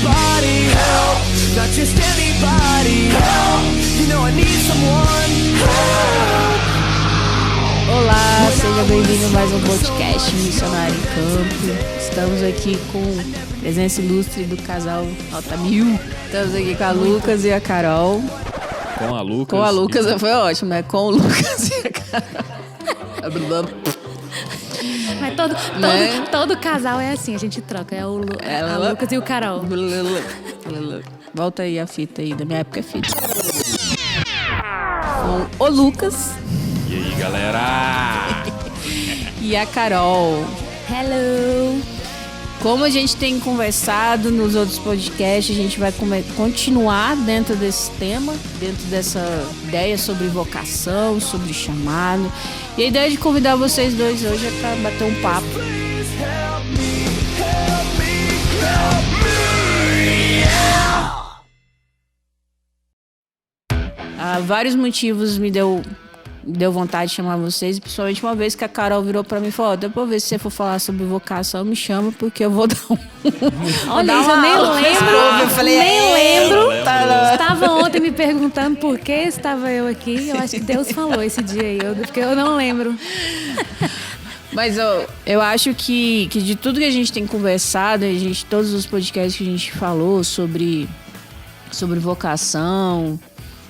somebody help, not just anybody help. You know I need someone help. Olá, seja bem-vindo a mais um podcast Missionário em Campo. Estamos aqui com presença ilustre do casal Nota 1000. Estamos aqui com a Lucas e a Carol. Com a Lucas. Com a Lucas foi ótimo, né? Com o Lucas e a Carol. Mas todo casal é assim, a gente troca. É a Lucas e o Carol. Volta aí a fita aí, da minha época é fita. Com o Lucas. E aí, galera? E a Carol. Hello! Como a gente tem conversado nos outros podcasts, a gente vai continuar dentro desse tema, dentro dessa ideia sobre vocação, sobre chamado. E a ideia de convidar vocês dois hoje é para bater um papo. Vários motivos me deu vontade de chamar vocês, principalmente uma vez que a Carol virou pra mim e falou: depois ver se você for falar sobre vocação, me chama, porque eu vou dar um... Olha isso, eu nem lembro. Eu falei, nem lembro. Tá. Estava ontem me perguntando por que estava eu aqui. Eu acho que Deus falou esse dia aí, porque eu não lembro. Mas eu acho que de tudo que a gente tem conversado, todos os podcasts que a gente falou sobre vocação,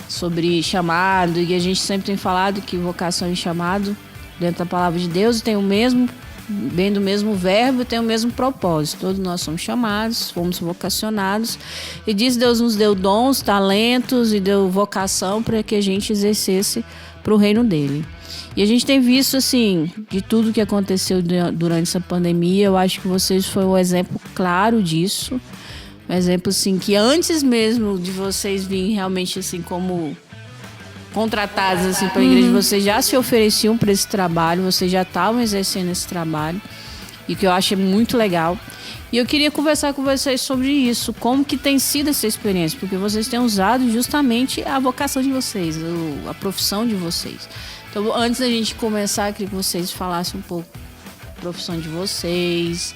sobre chamado, e a gente sempre tem falado que vocação e chamado, dentro da palavra de Deus, tem o mesmo, vem do mesmo verbo e tem o mesmo propósito. Todos nós somos chamados, fomos vocacionados, e Deus nos deu dons, talentos e deu vocação para que a gente exercesse para o reino dele. E a gente tem visto, assim, de tudo que aconteceu durante essa pandemia. Eu acho que vocês foram um exemplo claro disso. Um exemplo, assim, que antes mesmo de vocês virem realmente, assim, como contratados, assim, para a igreja, vocês já se ofereciam para esse trabalho, vocês já estavam exercendo esse trabalho, e que eu acho muito legal. E eu queria conversar com vocês sobre isso, como que tem sido essa experiência, porque vocês têm usado justamente a vocação de vocês, a profissão de vocês. Então, antes da gente começar, eu queria que vocês falassem um pouco da profissão de vocês,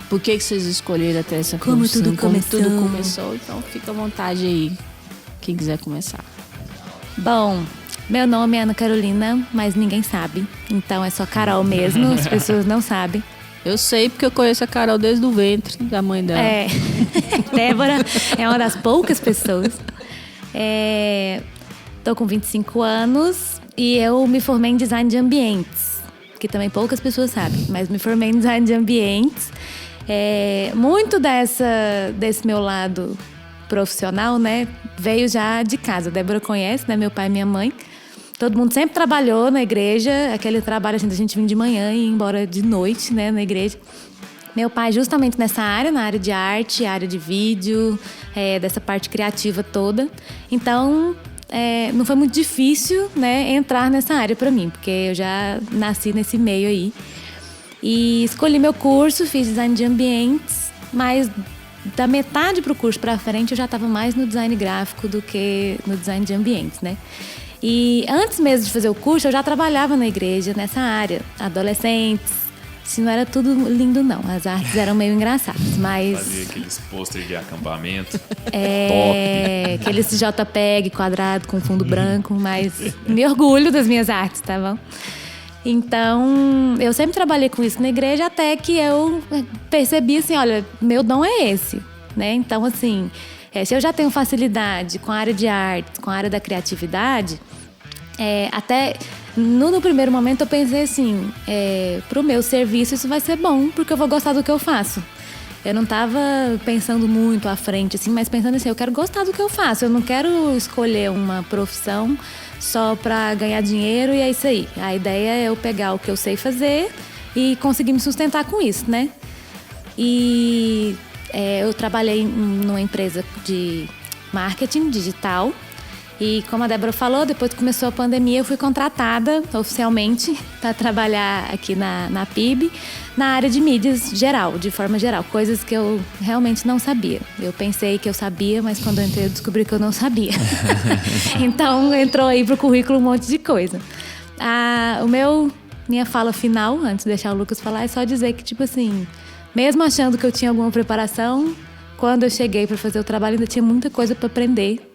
por que vocês escolheram até essa profissão? Como tudo começou. Então, fica à vontade aí, quem quiser começar. Bom, meu nome é Ana Carolina, mas ninguém sabe. Então, é só Carol mesmo, as pessoas não sabem. Eu sei porque eu conheço a Carol desde o ventre da mãe dela. Débora é uma das poucas pessoas. Tô com 25 anos e eu me formei em design de ambientes, que também poucas pessoas sabem, mas me formei em design de ambientes. Muito desse meu lado profissional, né, veio já de casa. A Débora conhece, né, meu pai e minha mãe. Todo mundo sempre trabalhou na igreja, aquele trabalho assim da gente vir de manhã e ir embora de noite, né, na igreja. Meu pai justamente nessa área, na área de arte, área de vídeo, dessa parte criativa toda. Então, não foi muito difícil, né, entrar nessa área para mim, porque eu já nasci nesse meio aí. E escolhi meu curso, fiz design de ambientes, mas da metade pro curso para frente eu já estava mais no design gráfico do que no design de ambientes, né? E antes mesmo de fazer o curso, eu já trabalhava na igreja, nessa área. Adolescentes, assim, não era tudo lindo não, as artes eram meio engraçadas, mas... Fazia aqueles pôster de acampamento. Top. Aqueles JPEG quadrado com fundo branco, mas me orgulho das minhas artes, tá bom? Então, eu sempre trabalhei com isso na igreja até que eu percebi assim, olha, meu dom é esse, né? Então, assim, se eu já tenho facilidade com a área de arte, com a área da criatividade, até no primeiro momento eu pensei assim, pro meu serviço isso vai ser bom, porque eu vou gostar do que eu faço. Eu não estava pensando muito à frente, assim, mas pensando assim, eu quero gostar do que eu faço, eu não quero escolher uma profissão só para ganhar dinheiro e é isso aí. A ideia é eu pegar o que eu sei fazer e conseguir me sustentar com isso, né? E eu trabalhei numa empresa de marketing digital e, como a Débora falou, depois que começou a pandemia, eu fui contratada oficialmente para trabalhar aqui na PIB, na área de mídias geral, de forma geral, coisas que eu realmente não sabia. Eu pensei que eu sabia, mas quando eu entrei eu descobri que eu não sabia. Então entrou aí pro currículo um monte de coisa. Minha fala final, antes de deixar o Lucas falar, é só dizer que, tipo assim, mesmo achando que eu tinha alguma preparação, quando eu cheguei para fazer o trabalho ainda tinha muita coisa para aprender.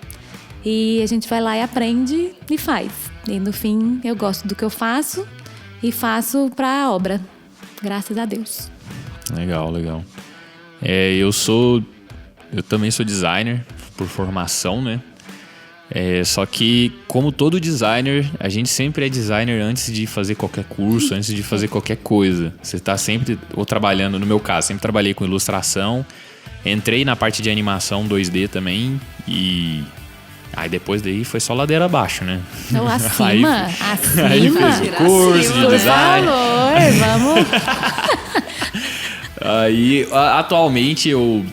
E a gente vai lá e aprende e faz. E no fim eu gosto do que eu faço e faço para a obra. Graças a Deus. Legal. Eu também sou designer por formação, né? Só que, como todo designer, a gente sempre é designer antes de fazer qualquer curso, antes de fazer qualquer coisa. Você está sempre ou trabalhando, no meu caso, sempre trabalhei com ilustração, entrei na parte de animação 2D também e aí depois daí foi só ladeira abaixo, né? Então, acima. Aí fiz o curso de design. Por favor, vamos. Aí, atualmente, eu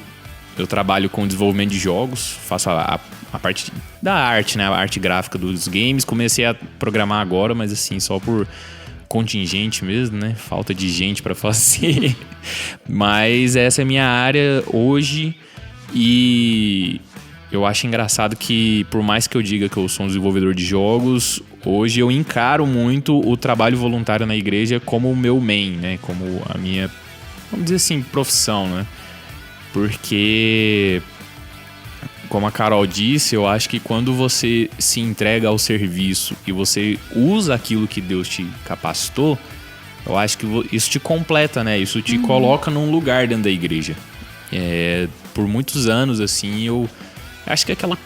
trabalho com desenvolvimento de jogos, faço a parte da arte, né? A arte gráfica dos games. Comecei a programar agora, mas assim, só por contingente mesmo, né? Falta de gente pra fazer. Mas essa é a minha área hoje e eu acho engraçado que, por mais que eu diga que eu sou um desenvolvedor de jogos, hoje eu encaro muito o trabalho voluntário na igreja como o meu main, né? Como a minha, vamos dizer assim, profissão, né? Porque, como a Carol disse, eu acho que quando você se entrega ao serviço e você usa aquilo que Deus te capacitou, eu acho que isso te completa, né? Isso te coloca num lugar dentro da igreja. Por muitos anos, assim, eu acho que aquela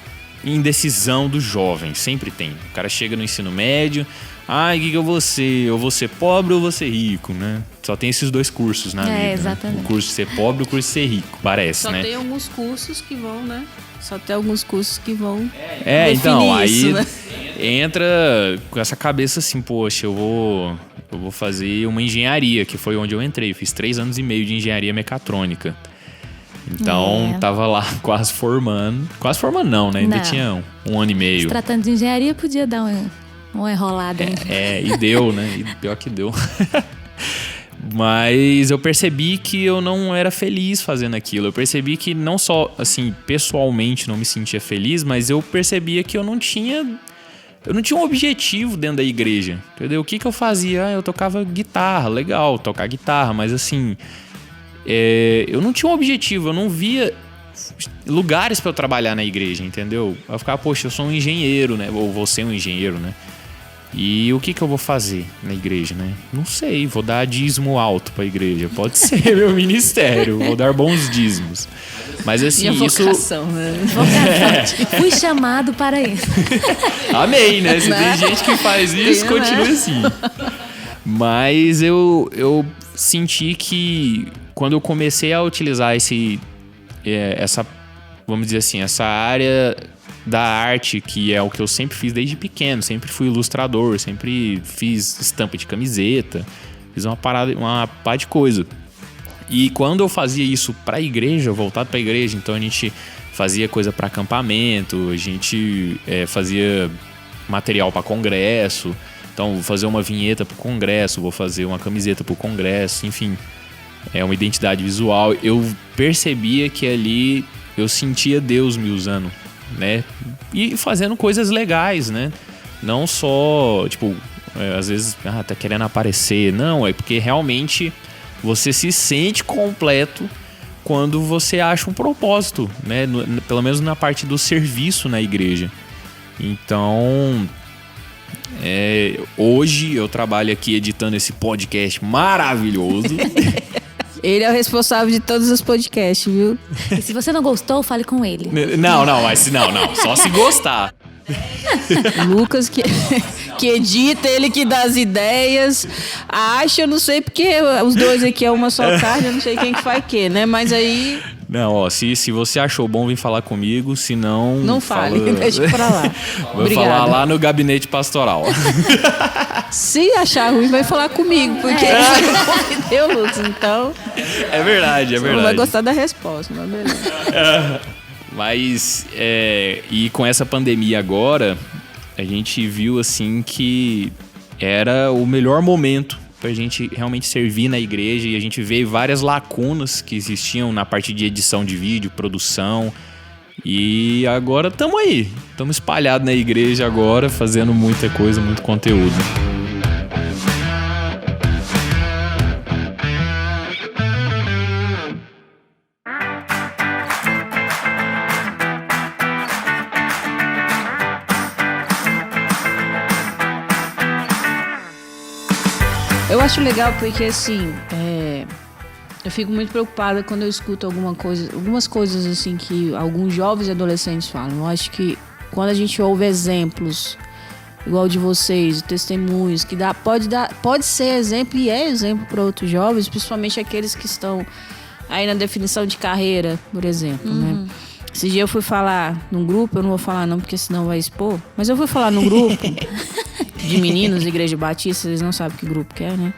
indecisão do jovem sempre tem. O cara chega no ensino médio, o que eu vou ser? Eu vou ser pobre ou vou ser rico, né? Só tem esses dois cursos na vida. Exatamente. Né? O curso de ser pobre e o curso de ser rico, parece, Só né? tem alguns cursos que vão, né? Só tem alguns cursos que vão então, aí isso, né? entra com essa cabeça assim, poxa, eu vou fazer uma engenharia, que foi onde eu entrei. Eu fiz 3 anos e meio de engenharia mecatrônica. Então, tava lá quase formando. Quase formando não, né? Ainda tinha um ano e meio. Se tratando de engenharia, podia dar uma enrolada. E deu, né? E pior que deu. Mas eu percebi que eu não era feliz fazendo aquilo. Eu percebi que não só, assim, pessoalmente não me sentia feliz, mas eu percebia que eu não tinha um objetivo dentro da igreja, entendeu? O que eu fazia? Eu tocava guitarra, legal, tocar guitarra, mas assim, eu não tinha um objetivo, eu não via lugares para eu trabalhar na igreja, entendeu? Eu ficava, poxa, eu sou um engenheiro, né? Ou vou ser um engenheiro, né? E o que eu vou fazer na igreja, né? Não sei, vou dar dízimo alto pra igreja. Pode ser meu ministério, vou dar bons dízimos. Mas assim, minha vocação, né? Fui chamado para isso. Amém, né? Se tem gente que faz isso, continue assim. Mas eu senti que quando eu comecei a utilizar essa, vamos dizer assim, essa área da arte, que é o que eu sempre fiz desde pequeno, sempre fui ilustrador, sempre fiz estampa de camiseta, fiz uma pá de coisa. E quando eu fazia isso pra igreja, voltado pra igreja, então a gente fazia coisa pra acampamento, a gente fazia material pra congresso, então vou fazer uma vinheta pro congresso, vou fazer uma camiseta pro congresso, enfim, uma identidade visual. Eu percebia que ali eu sentia Deus me usando, né? E fazendo coisas legais, né? Não só, tipo, às vezes, tá querendo aparecer. Não, é porque realmente você se sente completo quando você acha um propósito, né? Pelo menos na parte do serviço na igreja. Então, hoje eu trabalho aqui editando esse podcast maravilhoso. Ele é o responsável de todos os podcasts, viu? E se você não gostou, fale com ele. Não, só se gostar. Lucas que edita, ele que dá as ideias. Acha, eu não sei porque os dois aqui é uma só carne, eu não sei quem que faz o quê, né? Mas aí... Não, se você achou bom, vem falar comigo, se não... Não fale, deixa pra lá. Vou falar lá no gabinete pastoral. Se achar ruim, vai falar comigo, porque ele convidou o Lucas, então... É verdade. Você não vai gostar da resposta, mas beleza. Mas, e com essa pandemia agora, a gente viu, assim, que era o melhor momento pra gente realmente servir na igreja, e a gente vê várias lacunas que existiam na parte de edição de vídeo, produção, e agora estamos espalhados na igreja agora, fazendo muita coisa, muito conteúdo. Eu acho legal porque, assim, eu fico muito preocupada quando eu escuto algumas coisas, assim, que alguns jovens e adolescentes falam. Eu acho que quando a gente ouve exemplos, igual de vocês, testemunhos, que pode ser exemplo e é exemplo para outros jovens, principalmente aqueles que estão aí na definição de carreira, por exemplo, né? Esse dia eu fui falar num grupo, eu não vou falar não, porque senão vai expor, mas eu fui falar num grupo de meninos, Igreja Batista, vocês não sabem que grupo que é, né?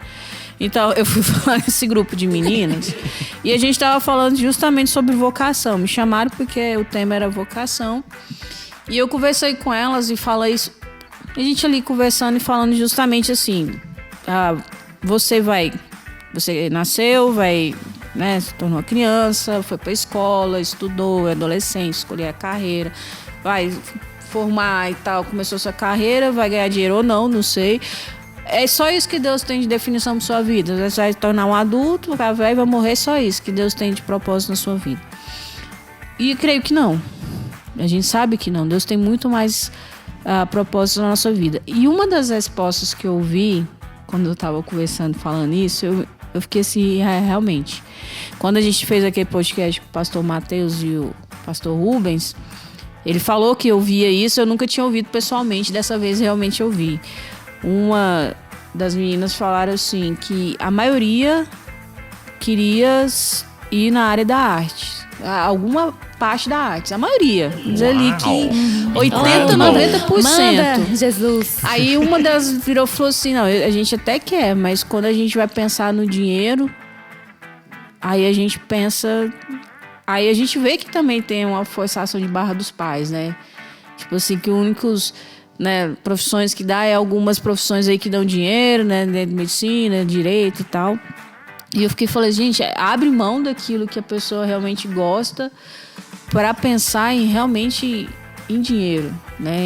Então, eu fui falar nesse grupo de meninas e a gente tava falando justamente sobre vocação. Me chamaram porque o tema era vocação. E eu conversei com elas e falei isso. A gente ali conversando e falando justamente assim: você nasceu, né, se tornou criança, foi pra escola, estudou, é adolescente, escolheu a carreira, vai formar e tal, começou sua carreira, vai ganhar dinheiro ou não, não sei. É só isso que Deus tem de definição para sua vida. Você vai se tornar um adulto, vai ficar velho, vai morrer, só isso que Deus tem de propósito na sua vida. E eu creio que não. A gente sabe que não. Deus tem muito mais propósito na nossa vida. E uma das respostas que eu ouvi quando eu estava conversando, falando isso, eu fiquei assim, realmente. Quando a gente fez aquele podcast com o pastor Matheus e o pastor Rubens, ele falou que eu ouvia isso, eu nunca tinha ouvido pessoalmente, dessa vez realmente eu ouvi. Uma das meninas falaram assim, que a maioria queria ir na área da arte. Alguma parte da arte. A maioria. Diz ali que 80, 90%. Manda, Jesus. Aí uma delas virou e falou assim, não, a gente até quer, mas quando a gente vai pensar no dinheiro, aí a gente pensa... Aí a gente vê que também tem uma forçação de barra dos pais, né? Tipo assim, que únicos... né, profissões que dá é algumas profissões aí que dão dinheiro, né, de medicina, direito e tal. E eu falei, gente, abre mão daquilo que a pessoa realmente gosta para pensar em realmente em dinheiro, né,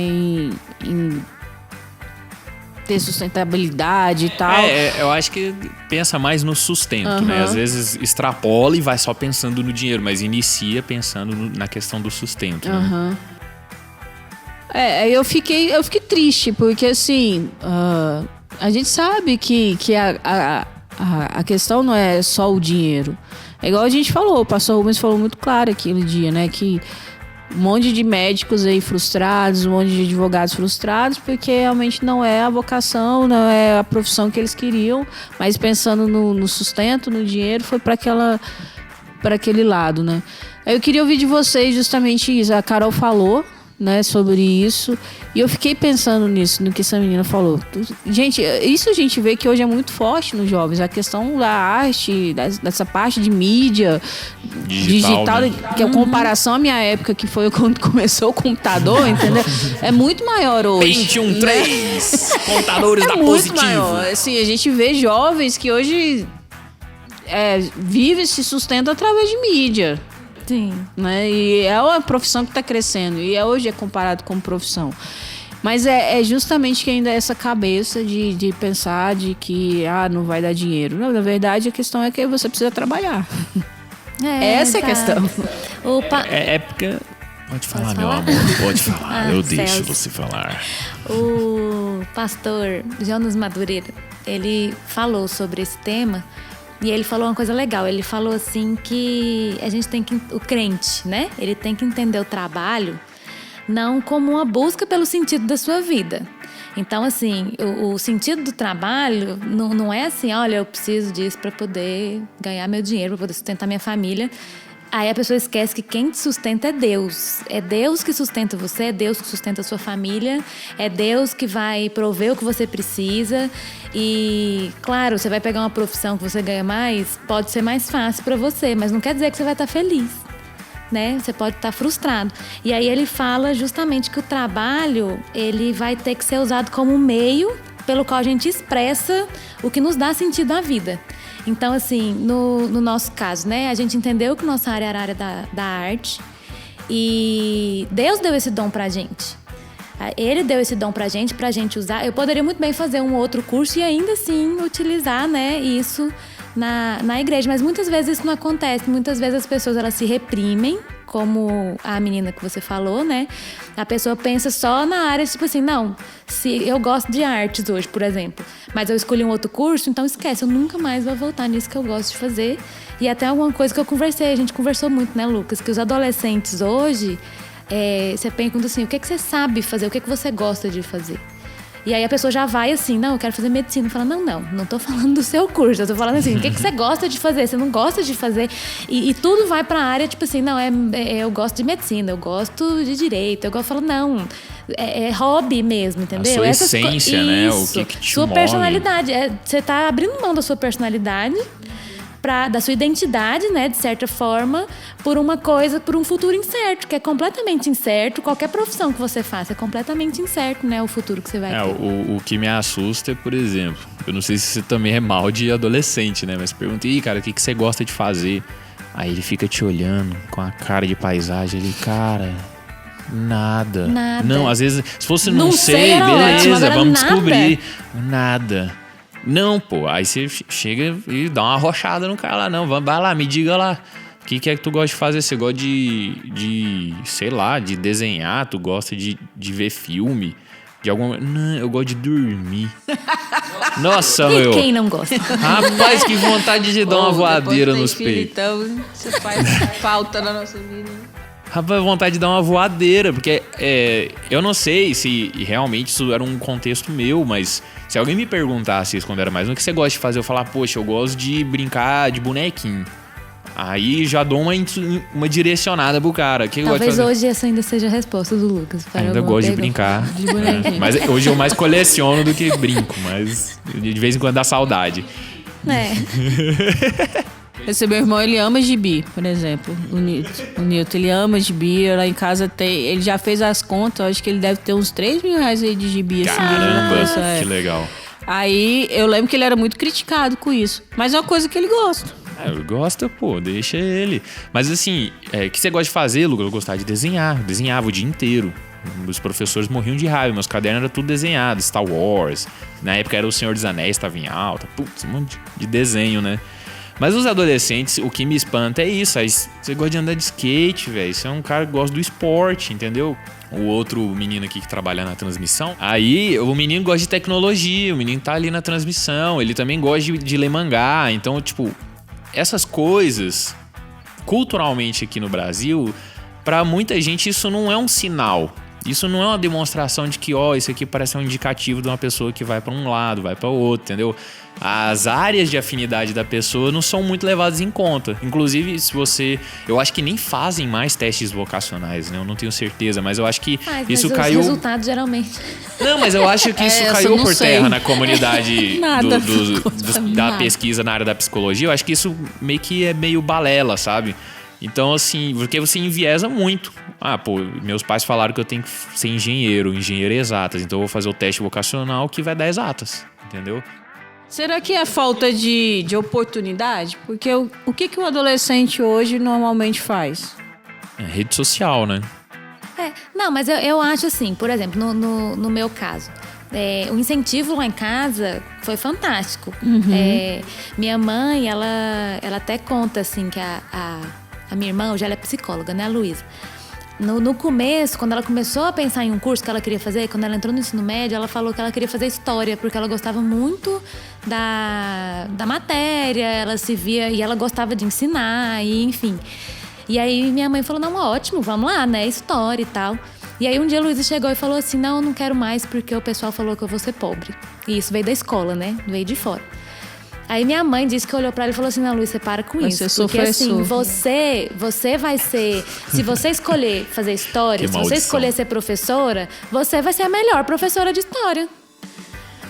em ter sustentabilidade e tal. Eu acho que pensa mais no sustento, né? Às vezes extrapola e vai só pensando no dinheiro, mas inicia pensando na questão do sustento, né? Eu fiquei triste, porque assim, a gente sabe que a questão não é só o dinheiro. É igual a gente falou, o pastor Rubens falou muito claro aquele dia, né? Que um monte de médicos aí frustrados, um monte de advogados frustrados, porque realmente não é a vocação, não é a profissão que eles queriam, mas pensando no sustento, no dinheiro, foi para aquele lado, né? Eu queria ouvir de vocês justamente isso. A Carol falou, né, sobre isso, e eu fiquei pensando nisso, no que essa menina falou. Gente, isso a gente vê que hoje é muito forte nos jovens, a questão da arte, dessa parte de mídia digital, né? Que é a comparação à minha época, que foi quando começou o computador, entendeu? É muito maior hoje. Pentium 3, computadores da muito Positivo. Maior. Assim, a gente vê jovens que hoje vivem e se sustentam através de mídia. Sim. Né? E é uma profissão que está crescendo. E hoje é comparado como profissão. Mas é justamente que ainda é essa cabeça de pensar de que não vai dar dinheiro. Não, na verdade, a questão é que você precisa trabalhar. Essa é a questão. É porque... Pode falar, meu amor. Pode falar. Eu deixo você falar. O pastor Jonas Madureira, ele falou sobre esse tema. E ele falou uma coisa legal, ele falou assim que a gente tem que, o crente, né? Ele tem que entender o trabalho não como uma busca pelo sentido da sua vida. Então, assim, o sentido do trabalho não é assim, olha, eu preciso disso para poder ganhar meu dinheiro, para poder sustentar minha família. Aí a pessoa esquece que quem te sustenta é Deus. É Deus que sustenta você, é Deus que sustenta a sua família, é Deus que vai prover o que você precisa. E, claro, você vai pegar uma profissão que você ganha mais, pode ser mais fácil para você, mas não quer dizer que você vai estar feliz, né? Você pode estar frustrado. E aí ele fala justamente que o trabalho, ele vai ter que ser usado como um meio pelo qual a gente expressa o que nos dá sentido à vida. Então, assim, no nosso caso, né? A gente entendeu que nossa área era a área da arte e Deus deu esse dom pra gente. Ele deu esse dom pra gente usar. Eu poderia muito bem fazer um outro curso e ainda assim utilizar, né, isso na igreja. Mas muitas vezes isso não acontece. Muitas vezes as pessoas, elas se reprimem, como a menina que você falou, né? A pessoa pensa só na área, tipo assim, não, se eu gosto de artes hoje, por exemplo, mas eu escolhi um outro curso, então esquece, eu nunca mais vou voltar nisso que eu gosto de fazer. E até alguma coisa que a gente conversou muito, né, Lucas? Que os adolescentes hoje, você pergunta assim, o que você sabe fazer, o que você gosta de fazer? E aí a pessoa já vai assim, não, eu quero fazer medicina. Fala, não tô falando do seu curso. Eu tô falando assim, o que você gosta de fazer? Você não gosta de fazer? E tudo vai pra área, tipo assim, não, eu gosto de medicina, eu gosto de direito. Eu falo, não, é hobby mesmo, entendeu? A sua essência, né? O que te sua move. personalidade. Você tá abrindo mão da sua personalidade, da sua identidade, né, de certa forma, por um futuro incerto, que é completamente incerto. Qualquer profissão que você faça é completamente incerto, né, o futuro que você vai ter. O que me assusta é, por exemplo, eu não sei se você também é mal de adolescente, né, mas pergunta, cara, o que você gosta de fazer? Aí ele fica te olhando com a cara de paisagem, ele, cara... Nada. Não, às vezes, se fosse não sei, beleza, vamos descobrir. Nada. Não, pô, aí você chega e dá uma arrochada no cara lá, não, vai lá, me diga lá, o que é que tu gosta de fazer? Você gosta sei lá, de desenhar, tu gosta de ver filme, de alguma... Não, eu gosto de dormir. Nossa, meu. Quem não gosta? Rapaz, que vontade de dar uma voadeira nos peitos. Então, você faz falta na nossa vida. Rapaz, vontade de dar uma voadeira, porque eu não sei se realmente isso era um contexto meu, mas se alguém me perguntasse isso quando eu era mais novo, o que você gosta de fazer? Eu falar, poxa, eu gosto de brincar de bonequinho. Aí já dou uma direcionada pro cara. Que talvez hoje essa ainda seja a resposta do Lucas. Ainda gosto de brincar. De bonequinho. Mas hoje eu mais coleciono do que brinco, mas de vez em quando dá saudade. Esse meu irmão, ele ama gibi, por exemplo, o Nilton, ele ama gibi, lá em casa ele já fez as contas, acho que ele deve ter uns 3 mil reais aí de gibi. Caramba, assim, que legal. Aí, eu lembro que ele era muito criticado com isso, mas é uma coisa que ele gosta. Gosta, pô, deixa ele. Mas assim, o que você gosta de fazer, Lucas? Eu gostava de desenhar, desenhava o dia inteiro. Os professores morriam de raiva, meus cadernos eram tudo desenhado, Star Wars, na época era o Senhor dos Anéis, estava em alta, putz, um monte de desenho, né? Mas os adolescentes, o que me espanta é isso. Aí você gosta de andar de skate, velho. Você é um cara que gosta do esporte, entendeu? O outro menino aqui que trabalha na transmissão. Aí o menino gosta de tecnologia, o menino tá ali na transmissão. Ele também gosta de ler mangá. Então, tipo, essas coisas, culturalmente aqui no Brasil, pra muita gente isso não é um sinal. Isso não é uma demonstração de que, isso aqui parece um indicativo de uma pessoa que vai pra um lado, vai pra outro, entendeu? As áreas de afinidade da pessoa não são muito levadas em conta. Inclusive, eu acho que nem fazem mais testes vocacionais, né? Eu não tenho certeza, mas eu acho que isso caiu... Os resultados, geralmente... Não, mas eu acho que isso caiu por terra na comunidade da pesquisa na área da psicologia. Eu acho que isso meio que é meio balela, sabe? Então, assim, porque você enviesa muito. Meus pais falaram que eu tenho que ser engenheiro exatas, então eu vou fazer o teste vocacional que vai dar exatas, entendeu? Será que é falta de oportunidade? Porque o que o adolescente hoje normalmente faz? Rede social, né? Não, mas eu acho assim, por exemplo, no meu caso, o incentivo lá em casa foi fantástico. Minha mãe, ela até conta assim que a minha irmã, hoje ela é psicóloga, né, a Luísa? No começo, quando ela começou a pensar em um curso que ela queria fazer, quando ela entrou no ensino médio, ela falou que ela queria fazer história, porque ela gostava muito da matéria, ela se via e ela gostava de ensinar, e enfim. E aí minha mãe falou, não, ótimo, vamos lá, né, história e tal. E aí um dia a Luísa chegou e falou assim, não, eu não quero mais porque o pessoal falou que eu vou ser pobre. E isso veio da escola, né, veio de fora. Aí minha mãe disse que olhou pra ela e falou assim, não, Luísa, você para com isso. Porque assim, você vai ser... Se você escolher fazer história, se você escolher ser professora, você vai ser a melhor professora de história.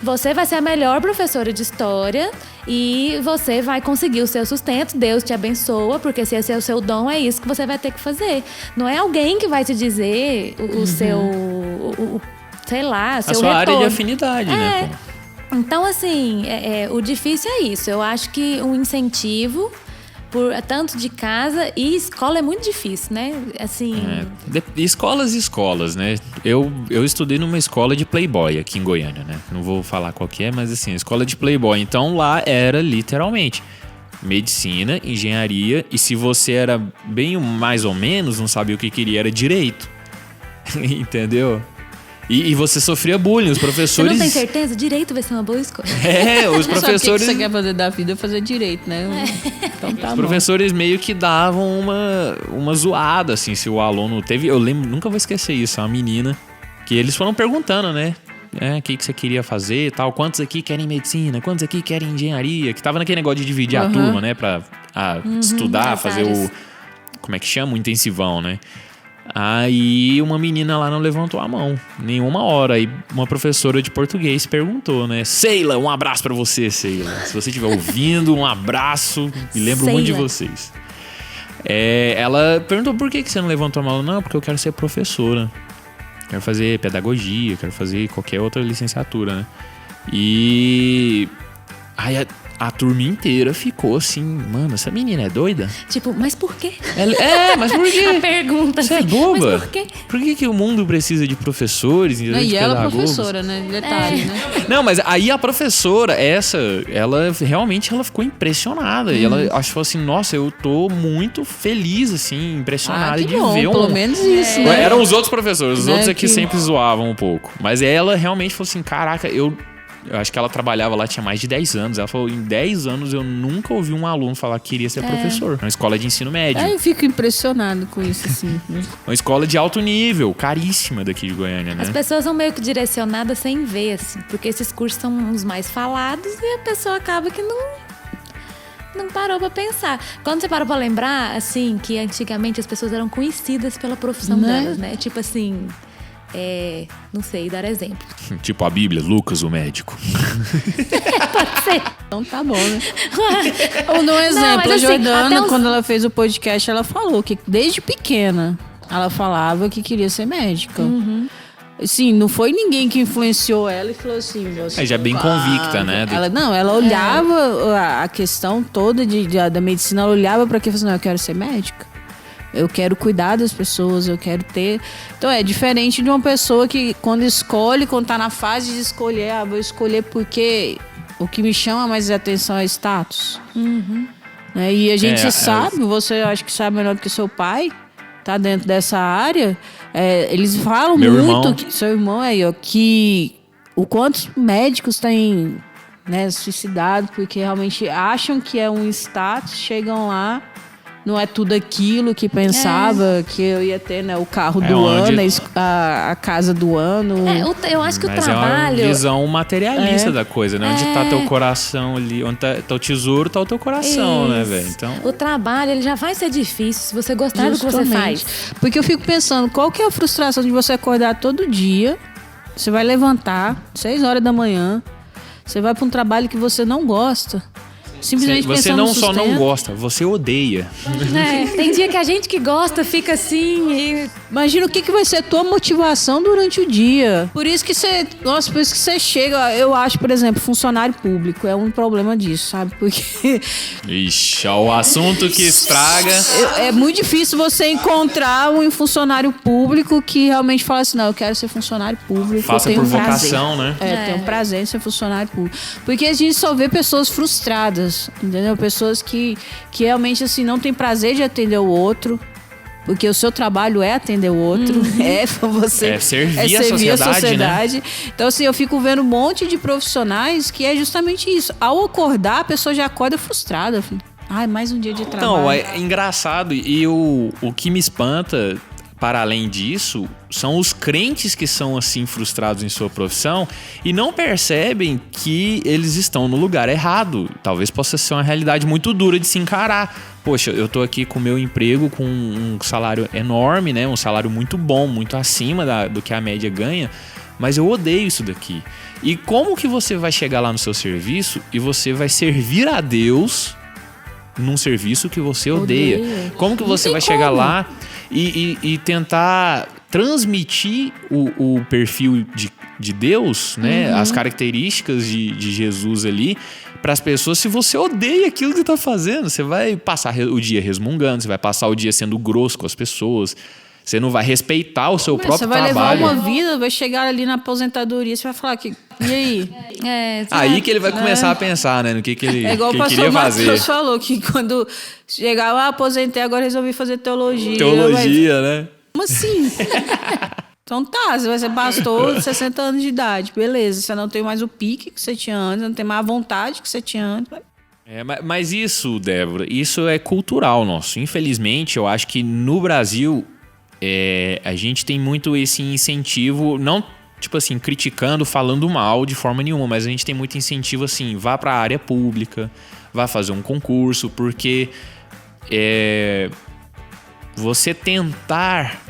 Você vai ser a melhor professora de história e você vai conseguir o seu sustento. Deus te abençoa, porque se esse é o seu dom, é isso que você vai ter que fazer. Não é alguém que vai te dizer o seu... sei lá, seu retorno. A sua área de afinidade, né, pô? Então, assim, o difícil é isso. Eu acho que um incentivo, tanto de casa e escola, é muito difícil, né? Assim... Escolas, né? Eu estudei numa escola de Playboy aqui em Goiânia, né? Não vou falar qual que é, mas assim, escola de Playboy. Então, lá era literalmente medicina, engenharia, e se você era bem mais ou menos, não sabia o que queria, era direito. Entendeu? E você sofria bullying, os professores... Você não tem certeza? Direito vai ser uma boa escolha. Os professores... Só o que você quer fazer da vida é fazer direito, né? Então tá Os bom. professores meio que davam uma zoada, assim, se o aluno teve... Eu lembro, nunca vou esquecer isso, uma menina, que eles foram perguntando, né? O que você queria fazer e tal. Quantos aqui querem medicina? Quantos aqui querem engenharia? Que tava naquele negócio de dividir a turma, né? Pra estudar, fazer áreas. Como é que chama? O intensivão, né? Aí uma menina lá não levantou a mão, nenhuma hora. Aí uma professora de português perguntou, né? Sheila, um abraço pra você, Sheila. Se você estiver ouvindo, um abraço. Me lembro muito de vocês. Ela perguntou por que você não levantou a mão. Não, porque eu quero ser professora. Quero fazer pedagogia, quero fazer qualquer outra licenciatura, né? E aí a turma inteira ficou assim, mano, essa menina é doida? Tipo, mas por quê? Mas por quê? A pergunta, Você é assim, boba? mas por quê? Por que o mundo precisa de professores e de E ela é pedagogos? professora, né? Detalhe, né? Não, mas aí a professora, ela realmente ficou impressionada. E ela achou assim, nossa, eu tô muito feliz, assim, impressionada Que de bom, ver pelo menos isso, né? Eram os outros professores, os Né, outros é que que- sempre zoavam um pouco. Mas ela realmente falou assim, caraca, eu acho que ela trabalhava lá, tinha mais de 10 anos. Ela falou, em 10 anos eu nunca ouvi um aluno falar que queria ser professor. Uma escola de ensino médio. Aí eu fico impressionado com isso, assim. Uma escola de alto nível, caríssima daqui de Goiânia, né? As pessoas são meio que direcionadas sem ver, assim. Porque esses cursos são os mais falados e a pessoa acaba que não parou pra pensar. Quando você parou pra lembrar, assim, que antigamente as pessoas eram conhecidas pela profissão Né? delas, né? Tipo assim... não sei, dar exemplo. Tipo a Bíblia, Lucas, o médico. Pode ser. Então tá bom, né? Ou dou um exemplo, mas a assim, Jordana, até os- quando ela fez o podcast, ela falou que desde pequena ela falava que queria ser médica. Assim, não foi ninguém que influenciou ela e falou assim... Você Já é bem vai. convicta, né? Ela olhava a questão toda da medicina, ela olhava pra aquilo e falou assim, não, eu quero ser médica. Eu quero cuidar das pessoas, eu quero ter... Então é diferente de uma pessoa que quando tá na fase de escolher, vou escolher porque o que me chama mais atenção é status. Né? E a gente sabe, você acho que sabe melhor do que seu pai, tá dentro dessa área, eles falam Meu muito, irmão. seu irmão aí, ó, que o quanto médicos têm, né, suicidado porque realmente acham que é um status, chegam lá, não é tudo aquilo que pensava que eu ia ter, né? O carro do onde- ano, a casa do ano. Eu acho que Mas o trabalho... é uma visão materialista da coisa, né? Onde tá teu coração ali, onde tá o tesouro, tá o teu coração, né, Isso. velho? Então, O trabalho, ele já vai ser difícil se você gostar do que você Justamente. faz. Porque eu fico pensando, qual que é a frustração de você acordar todo dia, você vai levantar 6 horas da manhã, você vai para um trabalho que você não gosta, simplesmente você pensando não no só não sustento. gosta, você odeia. Tem dia que a gente que gosta fica assim e... Imagina o que vai ser a tua motivação durante o dia. Por isso que você chega, eu acho, por exemplo, funcionário público é um problema disso, sabe? Porque Ixi, ó, o assunto que estraga. é muito difícil você encontrar um funcionário público que realmente fala assim, não, eu quero ser funcionário público. Faça eu tenho por prazer. vocação, né? Tenho prazer em ser funcionário público. Porque a gente só vê pessoas frustradas, entendeu? Pessoas que realmente, assim, não tem prazer de atender o outro. Porque o seu trabalho é atender o outro, é você É servir a sociedade, Então, assim, eu fico vendo um monte de profissionais que é justamente isso. Ao acordar, a pessoa já acorda frustrada. Ai, mais um dia de trabalho. Não, é engraçado. E o que me espanta, para além disso, são os crentes que são assim frustrados em sua profissão e não percebem que eles estão no lugar errado. Talvez possa ser uma realidade muito dura de se encarar. Poxa, eu tô aqui com o meu emprego com um salário enorme, né? Um salário muito bom, muito acima do que a média ganha, mas eu odeio isso daqui. E como que você vai chegar lá no seu serviço e você vai servir a Deus num serviço que você odeia? Como que você vai chegar lá e tentar transmitir o perfil de Deus, né? As características de Jesus ali para as pessoas, se você odeia aquilo que tá fazendo? Você vai passar o dia resmungando, você vai passar o dia sendo grosso com as pessoas. Você não vai respeitar o seu próprio trabalho. Você vai levar uma vida, vai chegar ali na aposentadoria, você vai falar que... E aí? Aí que ele vai começar a pensar, né? No que ele É igual que o ele queria pastor fazer. Matheus falou, que quando chegava, aposentei, agora resolvi fazer teologia. Teologia, né? Como assim? Então tá, você vai ser pastor de 60 anos de idade, beleza. Você não tem mais o pique que você tinha antes, não tem mais a vontade que você tinha antes. Mas isso, Débora, isso é cultural nosso. Infelizmente, eu acho que no Brasil a gente tem muito esse incentivo, não tipo assim, criticando, falando mal de forma nenhuma, mas a gente tem muito incentivo assim, vá para a área pública, vá fazer um concurso, porque você tentar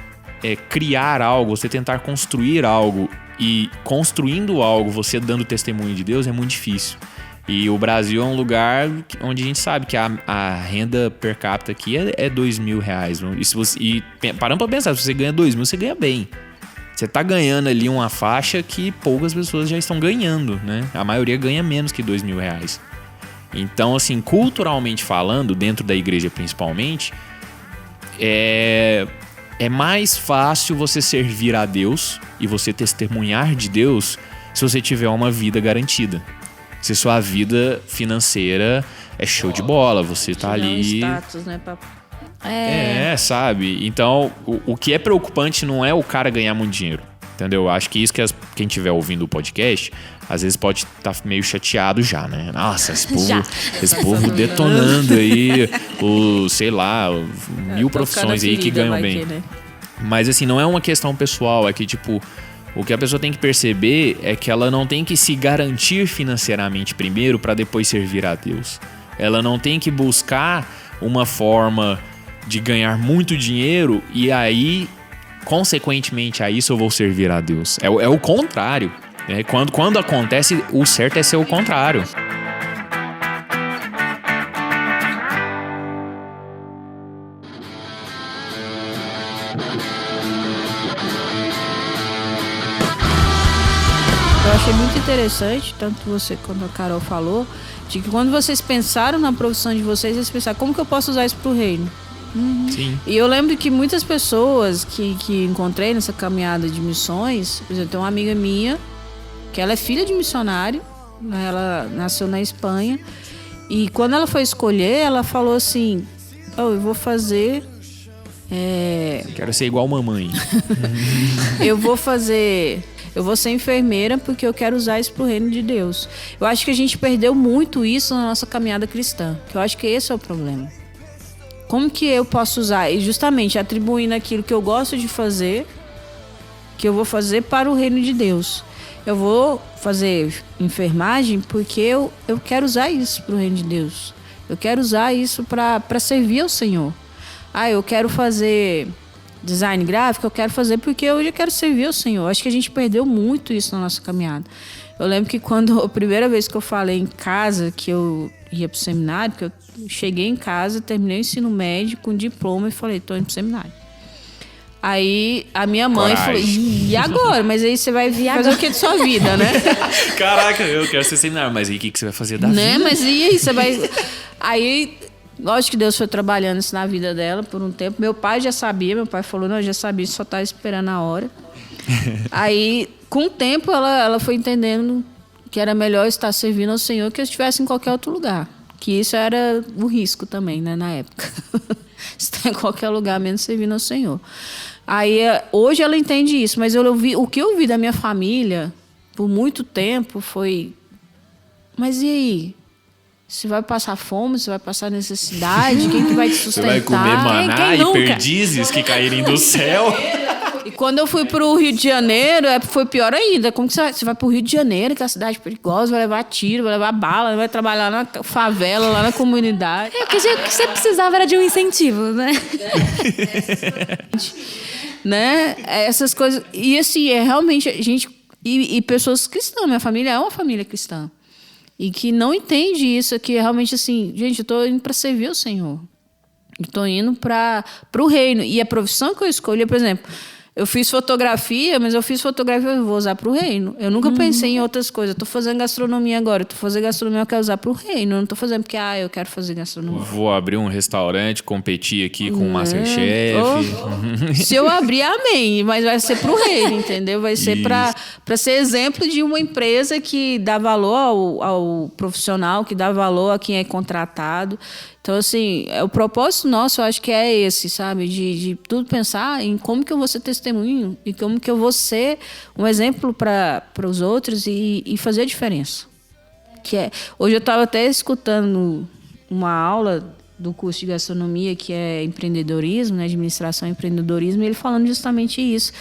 criar algo, você tentar construir algo e construindo algo, você dando testemunho de Deus é muito difícil. E o Brasil é um lugar onde a gente sabe que a renda per capita aqui é R$2.000. E parando pra pensar, se você ganha 2.000, você ganha bem. Você tá ganhando ali uma faixa que poucas pessoas já estão ganhando, né? A maioria ganha menos que R$2.000. Então, assim, culturalmente falando, dentro da igreja principalmente, é mais fácil você servir a Deus e você testemunhar de Deus se você tiver uma vida garantida. Se sua vida financeira é show de bola, você tá ali... status, né? Sabe? Então, o que é preocupante não é o cara ganhar muito dinheiro, entendeu? Eu acho que isso que quem estiver ouvindo o podcast, às vezes pode estar meio chateado já, né? Nossa, esse povo detonando aí sei lá, 1000 profissões aí que ganham bem. Né? Mas assim, não é uma questão pessoal, é que tipo... O que a pessoa tem que perceber é que ela não tem que se garantir financeiramente primeiro para depois servir a Deus. Ela não tem que buscar uma forma de ganhar muito dinheiro e aí, consequentemente a isso, eu vou servir a Deus. É o contrário. Né? Quando acontece, o certo é ser o contrário. Eu achei muito interessante, tanto você quanto a Carol falou, de que quando vocês pensaram na profissão de vocês pensaram, como que eu posso usar isso pro reino? Sim. E eu lembro que muitas pessoas que encontrei nessa caminhada de missões, por exemplo, tem uma amiga minha, que ela é filha de missionário, né? Ela nasceu na Espanha, e quando ela foi escolher, ela falou assim, eu vou fazer... Quero ser igual mamãe. Eu vou ser enfermeira porque eu quero usar isso pro reino de Deus. Eu acho que a gente perdeu muito isso na nossa caminhada cristã. Que eu acho que esse é o problema. Como que eu posso usar? E justamente atribuindo aquilo que eu gosto de fazer, que eu vou fazer para o reino de Deus. Eu vou fazer enfermagem porque eu quero usar isso pro reino de Deus. Eu quero usar isso para servir ao Senhor. Eu quero fazer... design gráfico, eu quero fazer porque eu já quero servir ao Senhor. Acho que a gente perdeu muito isso na nossa caminhada. Eu lembro que quando a primeira vez que eu falei em casa que eu ia pro seminário, que eu cheguei em casa, terminei o ensino médio com diploma e falei, tô indo pro seminário. Aí a minha mãe falou, e agora? Mas aí você vai fazer o que de sua vida, né? Caraca, eu quero ser seminário, mas aí o que você vai fazer da vida? Mas e aí você vai... Aí... Lógico que Deus foi trabalhando isso na vida dela por um tempo. Meu pai já sabia, meu pai falou, não, eu já sabia, só estava esperando a hora. Aí, com o tempo, ela foi entendendo que era melhor estar servindo ao Senhor que eu estivesse em qualquer outro lugar. Que isso era o risco também, né, na época. Estar em qualquer lugar, menos servindo ao Senhor. Aí, hoje ela entende isso, mas o que eu ouvi da minha família por muito tempo foi... Mas e aí? Você vai passar fome, você vai passar necessidade, quem que vai te sustentar? Você vai comer maná e perdizes que caírem do céu. E quando eu fui pro Rio de Janeiro, foi pior ainda. Como que você vai pro Rio de Janeiro, que é uma cidade perigosa, vai levar tiro, vai levar bala, vai trabalhar na favela, lá na comunidade. O que você precisava era de um incentivo, né? Né? Essas coisas. E assim, realmente a gente... E pessoas cristãs, minha família é uma família cristã. E que não entende isso, que realmente assim, gente, eu tô indo para servir o Senhor. Eu tô indo para o reino. E a profissão que eu escolhi, por exemplo, Eu fiz fotografia, mas eu vou usar para o reino. Eu nunca pensei em outras coisas. Eu tô fazendo gastronomia agora. Eu tô fazendo gastronomia, eu quero usar para o reino. Eu não tô fazendo porque, eu quero fazer gastronomia. Vou abrir um restaurante, competir aqui com o Masterchef. Se eu abrir, amém. Mas vai ser para o reino, entendeu? Vai ser para ser exemplo de uma empresa que dá valor ao profissional, que dá valor a quem é contratado. Então, assim, o propósito nosso, eu acho que é esse, sabe? De tudo pensar em como que eu vou ser testemunho e como que eu vou ser um exemplo para os outros e fazer a diferença. Hoje eu estava até escutando uma aula do curso de gastronomia, que é empreendedorismo, né? Administração e empreendedorismo, e ele falando justamente isso,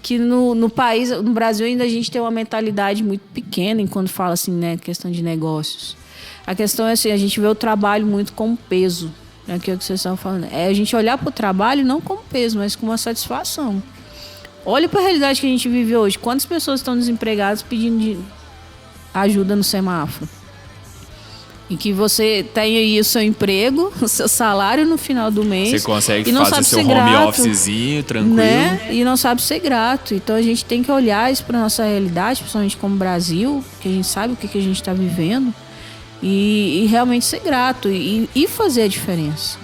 que no país, no Brasil, ainda a gente tem uma mentalidade muito pequena quando fala assim, né? Questão de negócios. A questão é assim, a gente vê o trabalho muito como peso, né, que é o que vocês estavam falando. É a gente olhar para o trabalho não como peso, mas como uma satisfação. Olha para a realidade que a gente vive hoje. Quantas pessoas estão desempregadas pedindo ajuda no semáforo? E que você tem aí o seu emprego, o seu salário no final do mês. Você consegue e não fazer sabe seu ser home grato, officezinho, tranquilo. Né? E não sabe ser grato. Então a gente tem que olhar isso para nossa realidade, principalmente como Brasil, que a gente sabe o que a gente está vivendo. E realmente ser grato e fazer a diferença.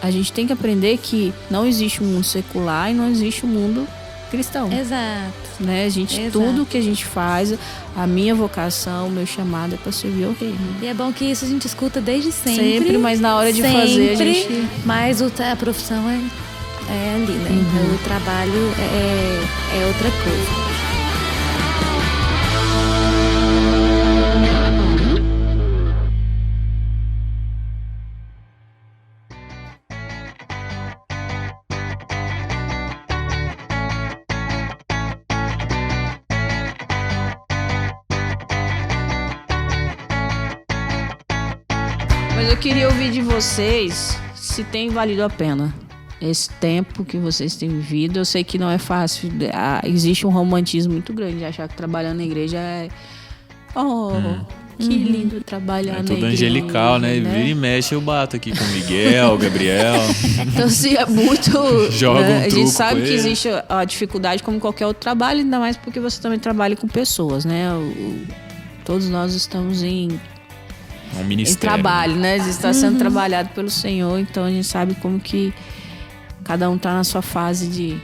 A gente tem que aprender que não existe um mundo secular e não existe um mundo cristão. Exato. Né? Tudo que a gente faz, a minha vocação, o meu chamado é para servir ao reino. E é bom que isso a gente escuta desde sempre. Sempre, mas na hora de fazer a gente... Mas a profissão é ali, né? Então, o trabalho é outra coisa. Mas eu queria ouvir de vocês se tem valido a pena esse tempo que vocês têm vivido. Eu sei que não é fácil. Existe um romantismo muito grande de achar que trabalhando na igreja é... que lindo trabalhar na igreja. É tudo angelical, né? Vira e mexe, eu bato aqui com o Miguel, Gabriel. Então, assim, é muito... Joga um a gente sabe truco que existe a dificuldade como qualquer outro trabalho, ainda mais porque você também trabalha com pessoas, né? Todos nós estamos em trabalho, né? Está sendo trabalhado pelo Senhor, então a gente sabe como que cada um está na sua fase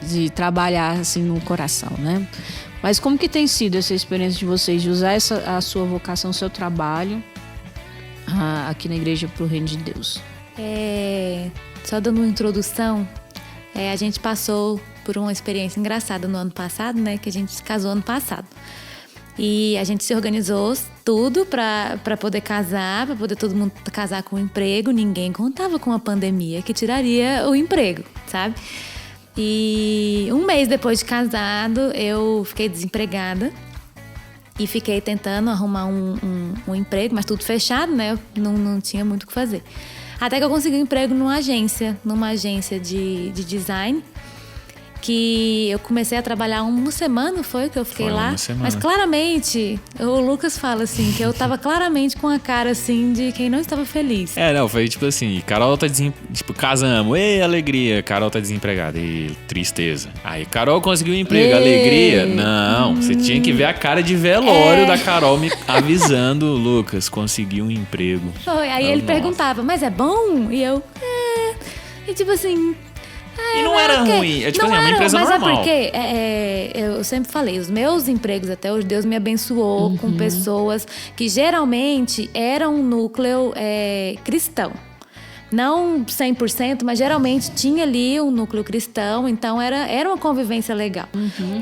de trabalhar assim no coração, né? Mas como que tem sido essa experiência de vocês de usar a sua vocação, o seu trabalho aqui na igreja para o reino de Deus? Só dando uma introdução, a gente passou por uma experiência engraçada no ano passado, né? Que a gente se casou ano passado. E a gente se organizou tudo para poder casar, para poder todo mundo casar com um emprego. Ninguém contava com a pandemia que tiraria o emprego, sabe? E um mês depois de casado, eu fiquei desempregada e fiquei tentando arrumar um emprego, mas tudo fechado, né? Eu não tinha muito o que fazer. Até que eu consegui um emprego numa agência de design. Que eu comecei a trabalhar uma semana, foi que eu fiquei lá. Uma semana. Mas claramente, o Lucas fala assim, que eu tava claramente com a cara assim de quem não estava feliz. Foi tipo assim, Carol tá casamos, alegria, Carol tá desempregada, tristeza. Aí Carol conseguiu um emprego, alegria. Não, você tinha que ver a cara de velório da Carol me avisando, Lucas, conseguiu um emprego. Foi, aí ele perguntava, mas é bom? E eu, E tipo assim... E não era ruim, tipo assim, uma empresa normal. Mas é porque eu sempre falei, os meus empregos até hoje, Deus me abençoou com pessoas que geralmente eram um núcleo cristão. Não 100%, mas geralmente tinha ali um núcleo cristão, então era uma convivência legal.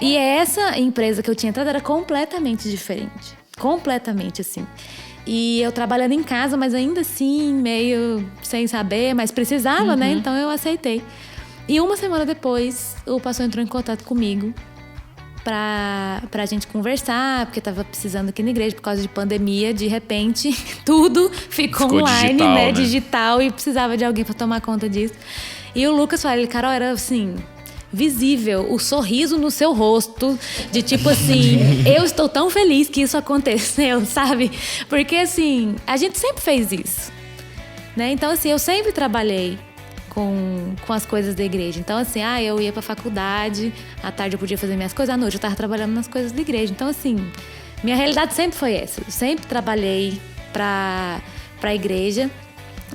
E essa empresa que eu tinha entrado era completamente diferente. Completamente, assim. E eu trabalhando em casa, mas ainda assim, meio sem saber, mas precisava, né? Então eu aceitei. E uma semana depois, o pastor entrou em contato comigo pra gente conversar, porque tava precisando aqui na igreja por causa de pandemia. De repente, tudo ficou online, digital, né? Digital, e precisava de alguém pra tomar conta disso. E o Lucas falou, Carol, era assim... visível, o sorriso no seu rosto, de tipo assim, eu estou tão feliz que isso aconteceu, sabe? Porque assim, a gente sempre fez isso, né? Então assim, eu sempre trabalhei com as coisas da igreja. Então, assim, eu ia pra faculdade, à tarde eu podia fazer minhas coisas, à noite eu tava trabalhando nas coisas da igreja. Então, assim, minha realidade sempre foi essa. Eu sempre trabalhei pra igreja.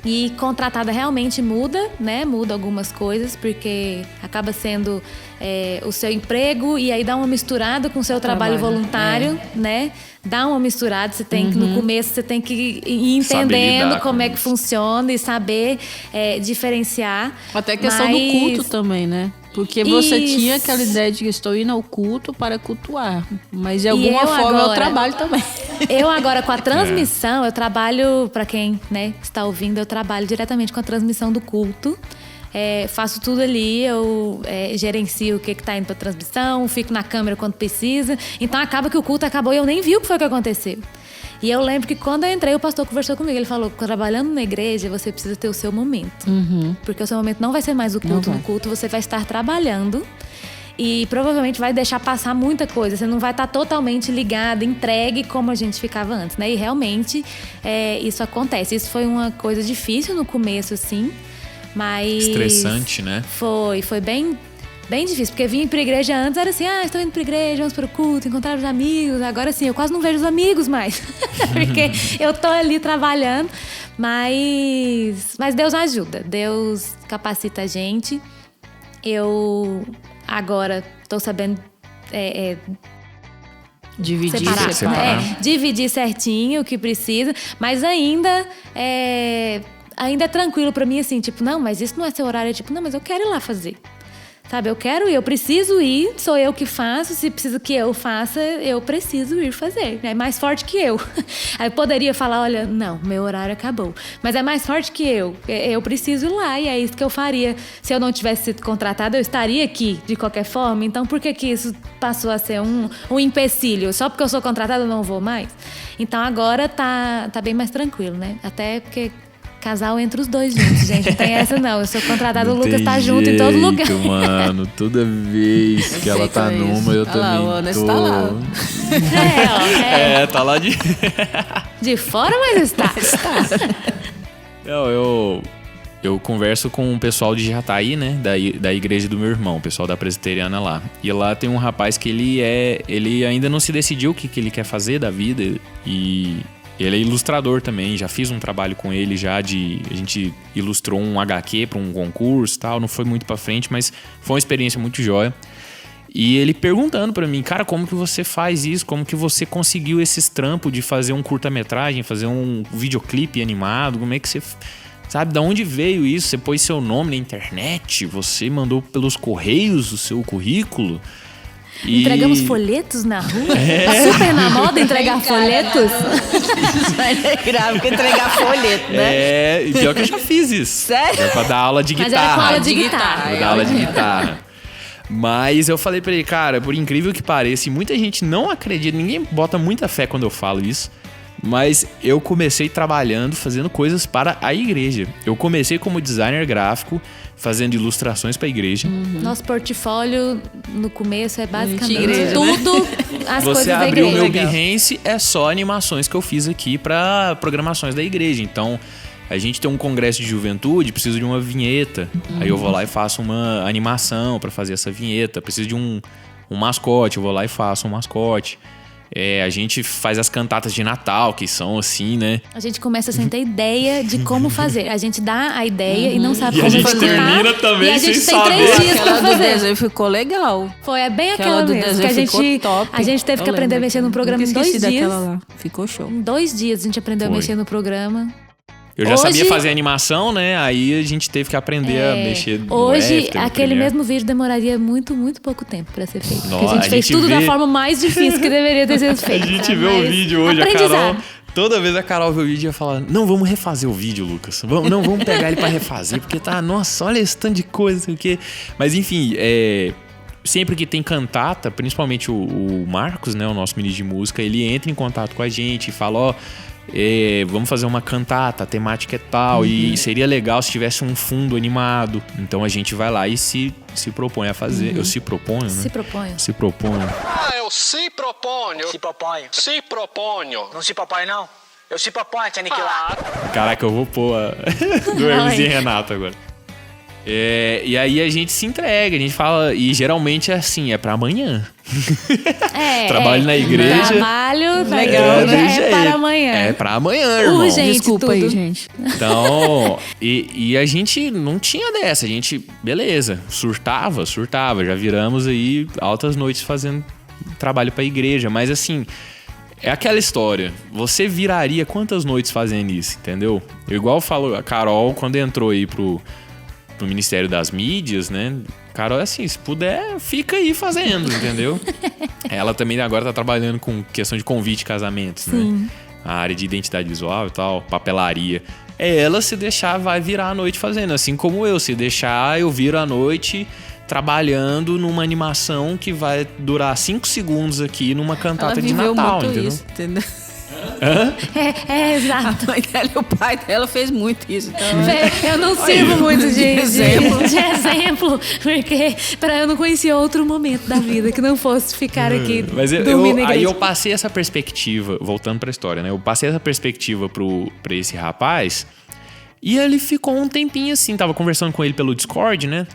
E contratada realmente muda, né? Muda algumas coisas, porque acaba sendo o seu emprego e aí dá uma misturada com o seu trabalho voluntário, né? Dá uma misturada, você tem que, no começo, você tem que ir entendendo como é que funciona e saber diferenciar. Até a questão do culto também, né? Porque você tinha aquela ideia de que estou indo ao culto para cultuar. Mas de alguma forma eu trabalho também. Eu agora, com a transmissão, eu trabalho, para quem, né, está ouvindo, eu trabalho diretamente com a transmissão do culto. Faço tudo ali, eu gerencio o que está indo para transmissão, fico na câmera quando precisa. Então acaba que o culto acabou e eu nem vi o que foi que aconteceu. E eu lembro que quando eu entrei, o pastor conversou comigo. Ele falou, trabalhando na igreja, você precisa ter o seu momento. Porque o seu momento não vai ser mais o culto. No culto, você vai estar trabalhando. E provavelmente vai deixar passar muita coisa. Você não vai estar totalmente ligada, entregue como a gente ficava antes, né? E realmente isso acontece. Isso foi uma coisa difícil no começo, assim. Mas... estressante, né? Foi bem difícil, porque vir pra igreja antes era assim, estou indo pra igreja, vamos pro culto, encontrar os amigos. Agora sim, eu quase não vejo os amigos mais, porque eu tô ali trabalhando. Mas Deus ajuda, Deus capacita a gente. Eu agora tô sabendo separar. Dividir certinho o que precisa, mas ainda é tranquilo pra mim, assim, tipo, não, mas isso não é seu horário. Tipo, não, mas eu quero ir lá fazer. Sabe, eu quero ir, eu preciso ir, sou eu que faço. Se precisa que eu faça, eu preciso ir fazer. É mais forte que eu. Aí eu poderia falar, olha, não, meu horário acabou. Mas é mais forte que eu. Eu preciso ir lá e é isso que eu faria. Se eu não tivesse sido contratada, eu estaria aqui de qualquer forma. Então, por que isso passou a ser um empecilho? Só porque eu sou contratada, eu não vou mais? Então, agora tá bem mais tranquilo, né? Até porque... casal entre os dois juntos, gente. Não tem essa, não. Eu sou contratada, o Lucas tá junto em todo lugar. Mano, toda vez que ela tá numa, eu também tô. Tá lá. Tá lá de... de fora, mas está. Eu converso com o pessoal de Jataí, né? Da igreja do meu irmão, o pessoal da presbiteriana lá. E lá tem um rapaz que ele ainda não se decidiu o que ele quer fazer da vida. E... ele é ilustrador também, já fiz um trabalho com ele a gente ilustrou um HQ para um concurso e tal, não foi muito pra frente, mas foi uma experiência muito jóia. E ele perguntando pra mim, cara, como que você faz isso? Como que você conseguiu esses trampos de fazer um curta-metragem, fazer um videoclipe animado? Como é que você... sabe, da onde veio isso? Você pôs seu nome na internet? Você mandou pelos correios o seu currículo? Entregamos folhetos na rua? Tá super na moda entregar folhetos? É grave que entregar folheto, né? E pior que eu já fiz isso. Sério? É pra dar aula de guitarra. Mas era com aula de guitarra. Pra dar aula de guitarra. Mas eu falei pra ele, cara, por incrível que pareça, e muita gente não acredita, ninguém bota muita fé quando eu falo isso, mas eu comecei trabalhando, fazendo coisas para a igreja. Eu comecei como designer gráfico, fazendo ilustrações para a igreja. Nosso portfólio no começo é basicamente igreja, tudo as coisas da igreja. Você abriu o meu Behance, é só animações que eu fiz aqui para programações da igreja. Então, a gente tem um congresso de juventude, precisa de uma vinheta. Aí eu vou lá e faço uma animação para fazer essa vinheta. Precisa de um mascote, eu vou lá e faço um mascote. A gente faz as cantatas de Natal, que são assim, né? A gente começa sem ter ideia de como fazer. A gente dá a ideia e não sabe como fazer. E a gente termina também e a gente sem tem 3 dias pra Aquela do fazer. desenho ficou legal. Foi, bem Aquela aquela do mesmo. Que desenho ficou top. a gente teve que aprender a mexer no programa em 2 dias. Lá. Ficou show. Em 2 dias a gente aprendeu a mexer no programa. Eu já sabia fazer animação, né? Aí a gente teve que aprender a mexer no Hoje, After, no aquele Premiere. mesmo vídeo demoraria muito, muito pouco tempo pra ser feito. Nossa, porque a gente fez tudo da forma mais difícil que deveria ter sido feito. A gente vê o vídeo hoje, a Carol... Toda vez a Carol vê o vídeo e fala, não, vamos refazer o vídeo, Lucas. Vamos pegar ele pra refazer, porque tá... Nossa, olha esse tanto de coisa, não sei o quê. Mas enfim, sempre que tem cantata, principalmente o Marcos, né, o nosso ministro de música, ele entra em contato com a gente e fala, vamos fazer uma cantata, a temática é tal, e seria legal se tivesse um fundo animado. Então a gente vai lá e se propõe a fazer. Eu se proponho, né? Se proponho. Se proponho. Eu se proponho. Se proponho. Se proponho. Não se propõe, não. Eu se proponho te aniquilar. Caraca, eu vou pôr do Hermes e Renato agora. E aí a gente se entrega, a gente fala, e geralmente é assim, é pra amanhã. Trabalho na igreja. Trabalho na Legal, igreja é para amanhã. É pra amanhã, irmão. Urgente. Desculpa tudo. aí, gente. Então, e a gente não tinha dessa, a gente, beleza, surtava, já viramos aí altas noites fazendo trabalho pra igreja, mas assim, é aquela história, você viraria quantas noites fazendo isso, entendeu? Igual falou a Carol quando entrou aí pro Ministério das Mídias, né? Carol, assim, se puder, fica aí fazendo, entendeu? Ela também agora tá trabalhando com questão de convite de casamentos, né? A área de identidade visual e tal, papelaria. Ela, se deixar, vai virar a noite fazendo. Assim como eu, se deixar, eu viro a noite trabalhando numa animação que vai durar 5 segundos aqui numa cantata de Natal, muito entendeu? isso, entendeu? Exato. A mãe dela e o pai dela fez muito isso. Então, Eu não sirvo muito de exemplo. exemplo, porque eu não conhecia outro momento da vida que não fosse ficar aqui Mas dormindo na igreja. aí eu passei essa perspectiva, voltando pra história, né? Eu passei essa perspectiva pra esse rapaz e ele ficou um tempinho assim, tava conversando com ele pelo Discord, né?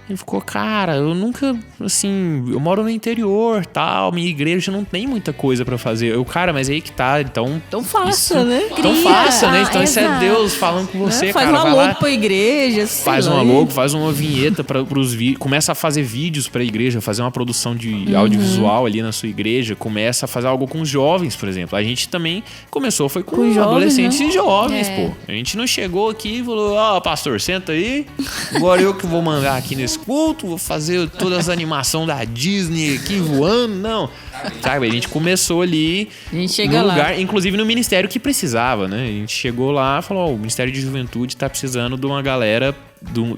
Ele ficou, cara, eu nunca, assim, eu moro no interior, tal, minha igreja não tem muita coisa pra fazer. Eu, cara, mas aí que tá, então... Então faça, né? Então Cria. faça, né? Então isso é Exato. Deus falando com você, Né? Faz cara. uma Vai lá, logo pra igreja. sei faz lá. uma logo, faz uma vinheta pros vídeos, começa a fazer vídeos pra igreja, fazer uma produção de audiovisual ali na sua igreja, começa a fazer algo com os jovens, por exemplo. A gente também começou, foi com jovens, adolescentes né? e jovens, pô. A gente não chegou aqui e falou, pastor, senta aí, agora eu que vou mandar aqui nesse culto, vou fazer todas as animações da Disney aqui voando, não. Sabe, a gente começou ali A gente chega no lá. lugar, inclusive no ministério que precisava, né? A gente chegou lá e falou, o Ministério de Juventude tá precisando de uma galera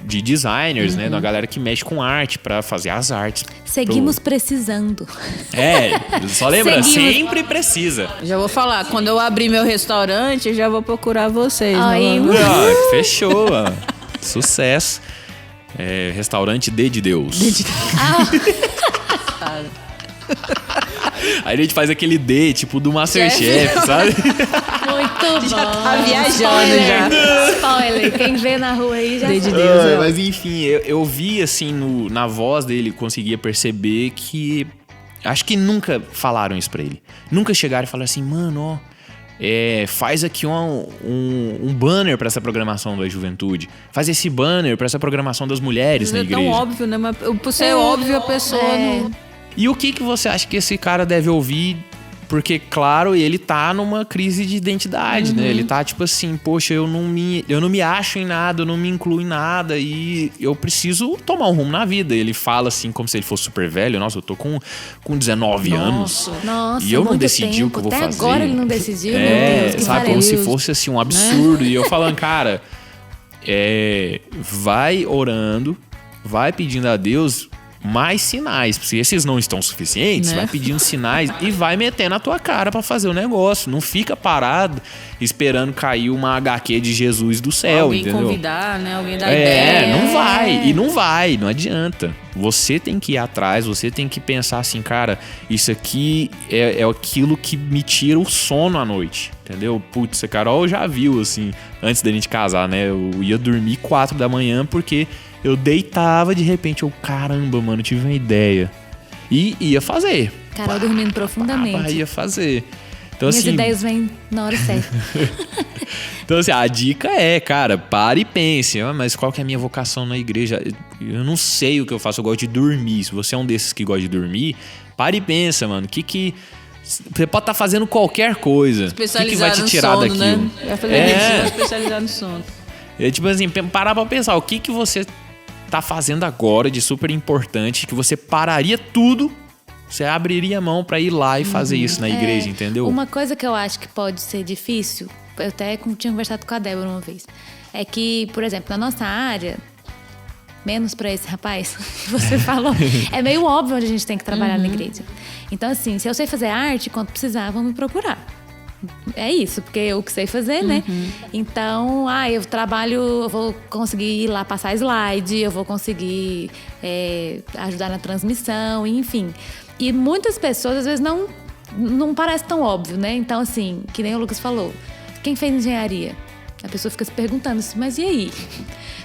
de designers, né? De uma galera que mexe com arte pra fazer as artes. Seguimos precisando. Só lembra, Seguimos. sempre precisa. Já vou falar, quando eu abrir meu restaurante, eu já vou procurar vocês. Aí, né? Fechou, ó. Sucesso. Restaurante D de Deus. Aí a gente faz aquele D, tipo do Masterchef, sabe? Muito Já bom. tá viajando, Spoiler. Spoiler. Quem vê na rua aí já D de sabe. Deus, Mas enfim, eu vi assim na voz dele, conseguia perceber que acho que nunca falaram isso pra ele. Nunca chegaram e falaram assim, mano, ó, faz aqui um banner pra essa programação da juventude. Faz esse banner pra essa programação das mulheres na É igreja. tão óbvio, né? Mas por ser óbvio, a pessoa não... E o que você acha que esse cara deve ouvir? Porque, claro, ele tá numa crise de identidade, né? Ele tá tipo assim, poxa, eu não me acho em nada, eu não me incluo em nada e eu preciso tomar um rumo na vida. Ele fala assim, como se ele fosse super velho. Nossa, eu tô com 19 anos. Nossa, E eu não muito decidi tempo. o que eu vou Até fazer. agora ele não decidiu, meu Deus, que sabe? Como parece. se fosse assim um absurdo. E eu falando, cara, vai orando, vai pedindo a Deus mais sinais. Se esses não estão suficientes, Né? vai pedindo sinais e vai metendo a tua cara pra fazer o negócio. Não fica parado esperando cair uma HQ de Jesus do céu, Alguém entendeu? convidar, né? Alguém dar ideia. Não vai, não adianta. Você tem que ir atrás, você tem que pensar assim, cara, isso aqui é aquilo que me tira o sono à noite, entendeu? Putz, a Carol já viu, assim, antes da gente casar, né? Eu ia dormir 4 da manhã porque eu deitava, de repente, caramba, mano, tive uma ideia. E ia fazer. Carol dormindo profundamente. Ia fazer. Então, Minhas assim, ideias vêm na hora certa. Então, assim, a dica é, cara, pare e pense. Mas qual que é a minha vocação na igreja? Eu não sei o que eu faço, eu gosto de dormir. Se você é um desses que gosta de dormir, pare e pensa, mano. Você pode estar fazendo qualquer coisa. O que vai te tirar sono, daquilo? né? Vai fazer medicina especializada no sono. Tipo assim, parar pra pensar, o que você tá fazendo agora de super importante, que você pararia tudo, você abriria a mão pra ir lá e fazer isso na igreja, entendeu? Uma coisa que eu acho que pode ser difícil, eu até tinha conversado com a Débora uma vez, é que, por exemplo, na nossa área, menos pra esse rapaz que você falou, é meio óbvio onde a gente tem que trabalhar na igreja. Então, assim, se eu sei fazer arte, quando precisar, vão me procurar. É isso, porque eu que sei fazer, né? Então, eu trabalho, eu vou conseguir ir lá passar slide, eu vou conseguir ajudar na transmissão, enfim. E muitas pessoas, às vezes, não parece tão óbvio, né? Então, assim, que nem o Lucas falou, quem fez engenharia? A pessoa fica se perguntando assim, mas e aí?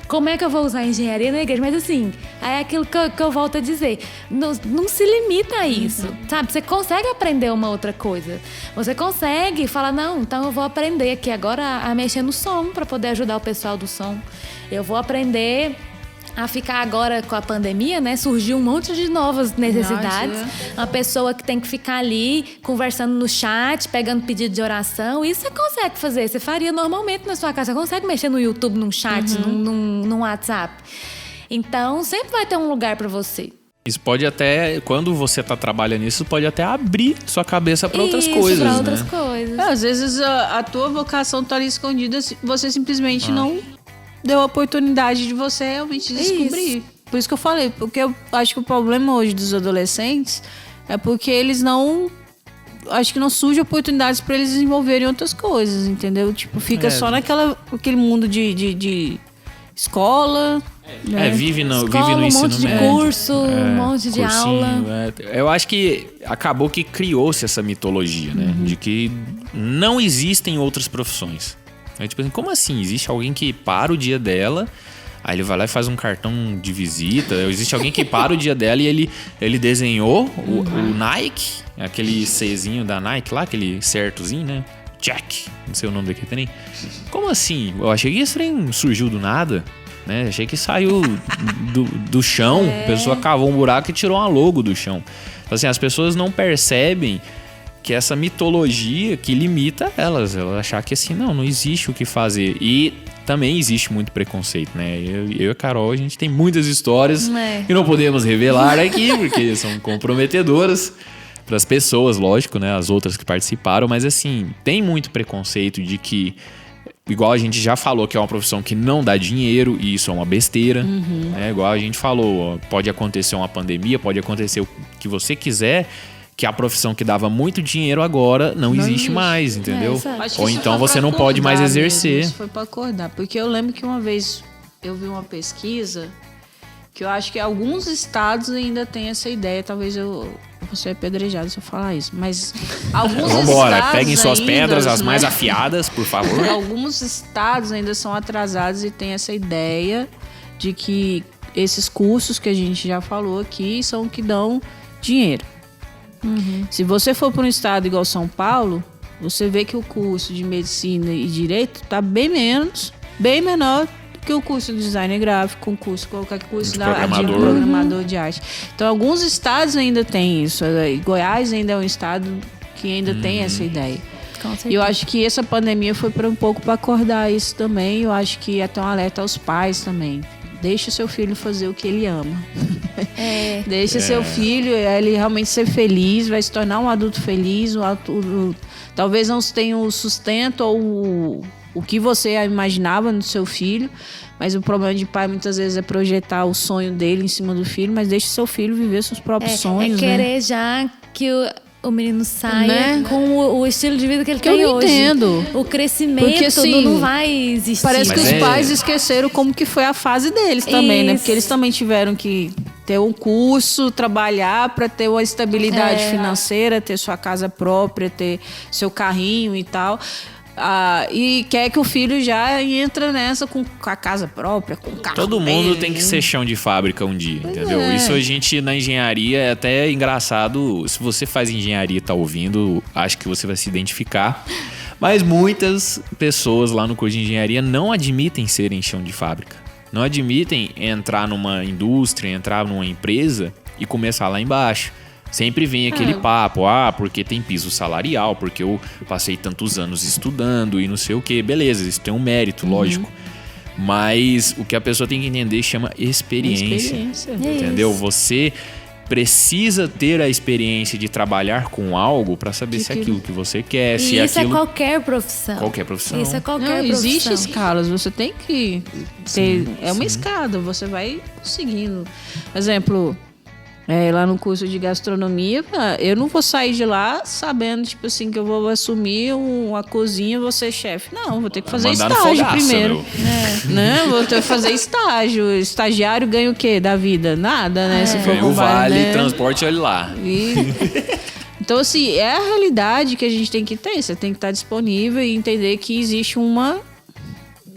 como é que eu vou usar a engenharia na igreja? Mas assim, é aquilo que eu volto a dizer. Não se limita a isso, sabe? Você consegue aprender uma outra coisa. Você consegue falar, não, então eu vou aprender aqui agora a mexer no som para poder ajudar o pessoal do som. Eu vou aprender a ficar agora com a pandemia, né? Surgiu um monte de novas necessidades. Uma pessoa que tem que ficar ali conversando no chat, pegando pedido de oração. Isso você consegue fazer. Você faria normalmente na sua casa. Você consegue mexer no YouTube, num chat, num WhatsApp. Então, sempre vai ter um lugar para você. Isso pode até, quando você tá trabalhando nisso, pode até abrir sua cabeça para outras coisas, pra né? outras coisas. Às vezes a tua vocação tá ali escondida, você simplesmente não deu a oportunidade de você realmente descobrir. Por isso que eu falei, porque eu acho que o problema hoje dos adolescentes é porque eles não... Acho que não surge oportunidades para eles desenvolverem outras coisas, entendeu? Tipo, fica só naquele mundo de escola... né? Vive no Escola, ensino um monte de médio. curso, um monte de cursinho, aula. Eu acho que acabou que criou-se essa mitologia, né? De que não existem outras profissões. É tipo assim, como assim? Existe alguém que para o dia dela, aí ele vai lá e faz um cartão de visita. Existe alguém que para o dia dela e ele desenhou o Nike, aquele Czinho da Nike lá, aquele certozinho, né? Jack, não sei o nome daquele trem. Como assim? Eu achei que esse trem surgiu do nada, né? Achei que saiu do chão, a pessoa cavou um buraco e tirou uma logo do chão. Então, assim, as pessoas não percebem que essa mitologia que limita elas achar que assim, não existe o que fazer. E também existe muito preconceito, né? Eu e a Carol, a gente tem muitas histórias que não podemos revelar aqui, porque são comprometedoras para as pessoas, lógico, né? As outras que participaram, mas assim, tem muito preconceito de que, igual a gente já falou, que é uma profissão que não dá dinheiro, e isso é uma besteira, né? Igual a gente falou, pode acontecer uma pandemia, pode acontecer o que você quiser, que a profissão que dava muito dinheiro agora não existe mais, entendeu? Acho que Ou isso então foi você pra não pode mais acordar exercer. mesmo, isso foi pra acordar. Porque eu lembro que uma vez eu vi uma pesquisa que eu acho que alguns estados ainda têm essa ideia. Talvez eu vou ser apedrejado se eu falar isso. Mas alguns Vambora, estados peguem suas ainda, pedras, as né? mais afiadas, por favor. Alguns estados ainda são atrasados e têm essa ideia de que esses cursos que a gente já falou aqui são que dão dinheiro. Se você for para um estado igual São Paulo, você vê que o curso de medicina e direito está bem menor do que o curso de design gráfico, qualquer curso De de programador. programador de arte. Então, alguns estados ainda têm isso. Goiás ainda é um estado que ainda tem essa ideia. Com certeza. E eu acho que essa pandemia foi um pouco para acordar isso também. Eu acho que até um alerta aos pais também. Deixa o seu filho fazer o que ele ama. Deixa seu filho, ele realmente ser feliz, vai se tornar um adulto feliz. Talvez não tenha o sustento ou o que você imaginava no seu filho, mas o problema de pai muitas vezes é projetar o sonho dele em cima do filho, mas deixa seu filho viver seus próprios sonhos. É querer já que o menino saia, né? com o estilo de vida que ele Que tem eu hoje. entendo. O crescimento Porque, assim, não vai existir. Parece que Mas os pais esqueceram como que foi a fase deles também, né? Isso. Porque eles também tiveram que ter um curso, trabalhar para ter uma estabilidade financeira, ter sua casa própria, ter seu carrinho e tal. E quer que o filho já entra nessa com a casa própria, com o carro. Todo mundo dele. tem que ser chão de fábrica um dia, entendeu? é. Isso a gente na engenharia é até engraçado. Se você faz engenharia e tá ouvindo, acho que você vai se identificar. Mas muitas pessoas lá no curso de engenharia não admitem serem chão de fábrica. Não admitem entrar numa indústria, entrar numa empresa e começar lá embaixo. Sempre vem aquele papo, porque tem piso salarial, porque eu passei tantos anos estudando e não sei o quê. Beleza, isso tem um mérito, lógico. Mas o que a pessoa tem que entender chama experiência. Entendeu? Você precisa ter a experiência de trabalhar com algo para saber se é aquilo que você quer, se E é isso aquilo... é qualquer profissão. Qualquer profissão. Isso é qualquer Não, profissão. existe escalas, você tem que ter. É uma escada, você vai seguindo. Exemplo, lá no curso de gastronomia, eu não vou sair de lá sabendo, tipo assim, que eu vou assumir uma cozinha, vou ser chefe. Não, vou ter que fazer Mandar no estágio fogaça, primeiro. meu. Né? Vou ter que fazer estágio. Estagiário ganha o quê da vida? Nada, né? Se for Ganha o comparar, vale, né? transporte, olha lá. Então, assim, é a realidade que a gente tem que ter. Você tem que estar disponível e entender que existe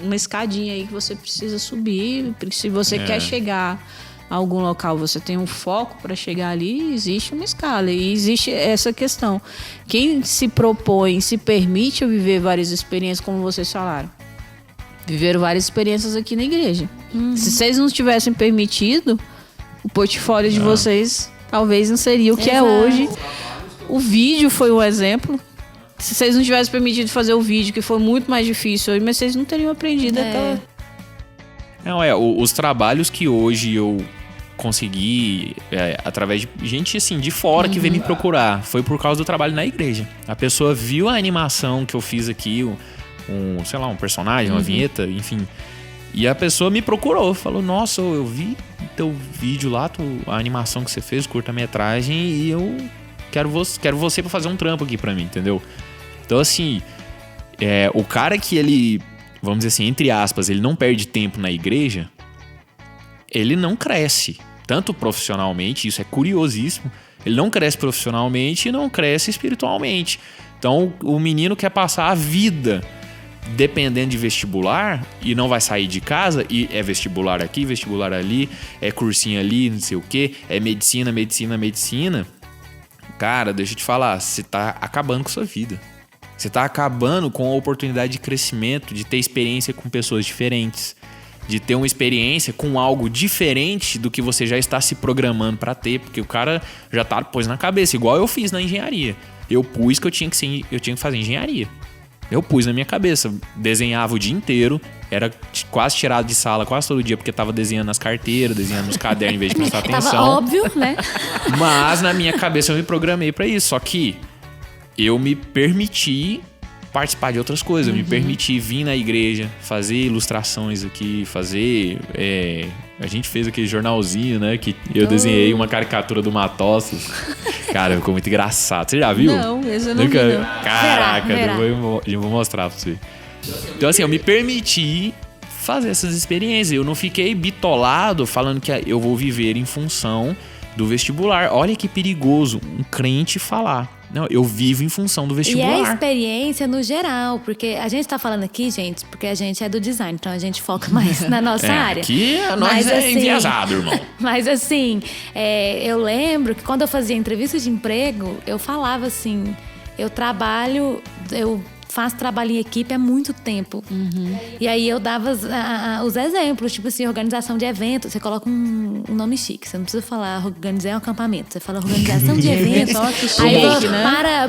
uma escadinha aí que você precisa subir. Se você quer chegar a algum local, você tem um foco para chegar ali, existe uma escala. E existe essa questão. Quem se propõe, se permite viver várias experiências, como vocês falaram. Viveram várias experiências aqui na igreja. Se vocês não tivessem permitido, o portfólio de vocês talvez não seria o que é hoje. O vídeo foi um exemplo. Se vocês não tivessem permitido fazer o vídeo, que foi muito mais difícil hoje, mas vocês não teriam aprendido aquela... Não, os trabalhos que hoje eu consegui, através de gente assim, de fora que veio me procurar, foi por causa do trabalho na igreja. A pessoa viu a animação que eu fiz aqui, sei lá, um personagem, uma vinheta, enfim. E a pessoa me procurou, falou, nossa, eu vi teu vídeo lá, a animação que você fez, curta-metragem, e eu quero você pra fazer um trampo aqui pra mim, entendeu? Então, assim, o cara que ele, vamos dizer assim, entre aspas, ele não perde tempo na igreja, ele não cresce, tanto profissionalmente, isso é curiosíssimo, ele não cresce profissionalmente e não cresce espiritualmente. Então, o menino quer passar a vida dependendo de vestibular e não vai sair de casa, e é vestibular aqui, vestibular ali, é cursinho ali, não sei o que, é medicina. Cara, deixa eu te falar, você tá acabando com a sua vida. Você tá acabando com a oportunidade de crescimento, de ter experiência com pessoas diferentes, de ter uma experiência com algo diferente do que você já está se programando para ter, porque o cara já tá pôs na cabeça, igual eu fiz na engenharia. Eu pus que eu tinha que fazer engenharia. Eu pus na minha cabeça, desenhava o dia inteiro, era quase tirado de sala quase todo dia, porque tava desenhando nas carteiras, desenhando nos cadernos em vez de prestar atenção. Tava óbvio, né? Mas na minha cabeça eu me programei pra isso, só que eu me permiti participar de outras coisas, eu me permiti vir na igreja, fazer ilustrações aqui, a gente fez aquele jornalzinho, né, que eu desenhei uma caricatura do Matossos. Cara, ficou muito engraçado. Você já viu? Não, esse eu não vi, não. Caraca, Verá. depois eu vou mostrar pra você. Então, assim, eu me permiti fazer essas experiências. Eu não fiquei bitolado falando que eu vou viver em função do vestibular. Olha que perigoso um crente falar. Não, eu vivo em função do vestibular. E é experiência no geral, porque a gente tá falando aqui, gente, porque a gente é do design, então a gente foca mais na nossa área. Aqui nós enviesado, irmão. Mas assim, eu lembro que quando eu fazia entrevista de emprego, eu falava assim, eu faço trabalho em equipe há muito tempo. E aí eu dava os exemplos, tipo assim, organização de eventos. Você coloca um nome chique, você não precisa falar organizar um acampamento, você fala organização de eventos. Aí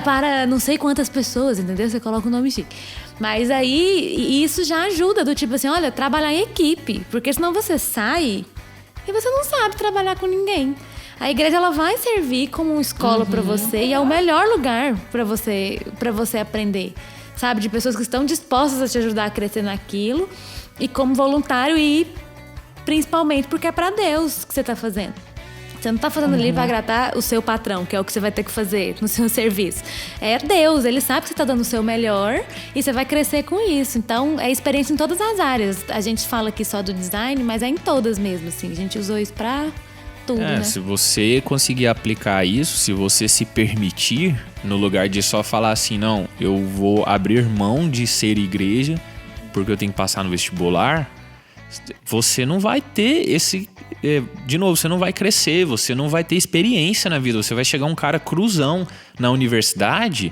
para não sei quantas pessoas, entendeu? Você coloca um nome chique. Mas aí isso já ajuda, do tipo assim, olha, trabalhar em equipe, porque senão você sai e você não sabe trabalhar com ninguém. A igreja, ela vai servir como uma escola para você e é o melhor lugar para você aprender. Sabe, de pessoas que estão dispostas a te ajudar a crescer naquilo, e como voluntário, e principalmente porque é pra Deus que você tá fazendo. Você não tá fazendo ali pra agradar o seu patrão, que é o que você vai ter que fazer no seu serviço. É Deus, Ele sabe que você tá dando o seu melhor e você vai crescer com isso. Então, é experiência em todas as áreas. A gente fala aqui só do design, mas é em todas mesmo, assim. A gente usou isso pra tudo, né? Se você conseguir aplicar isso, se você se permitir, no lugar de só falar assim, não, eu vou abrir mão de ser igreja porque eu tenho que passar no vestibular, você não vai ter de novo, você não vai crescer, você não vai ter experiência na vida. Você vai chegar um cara cruzão na universidade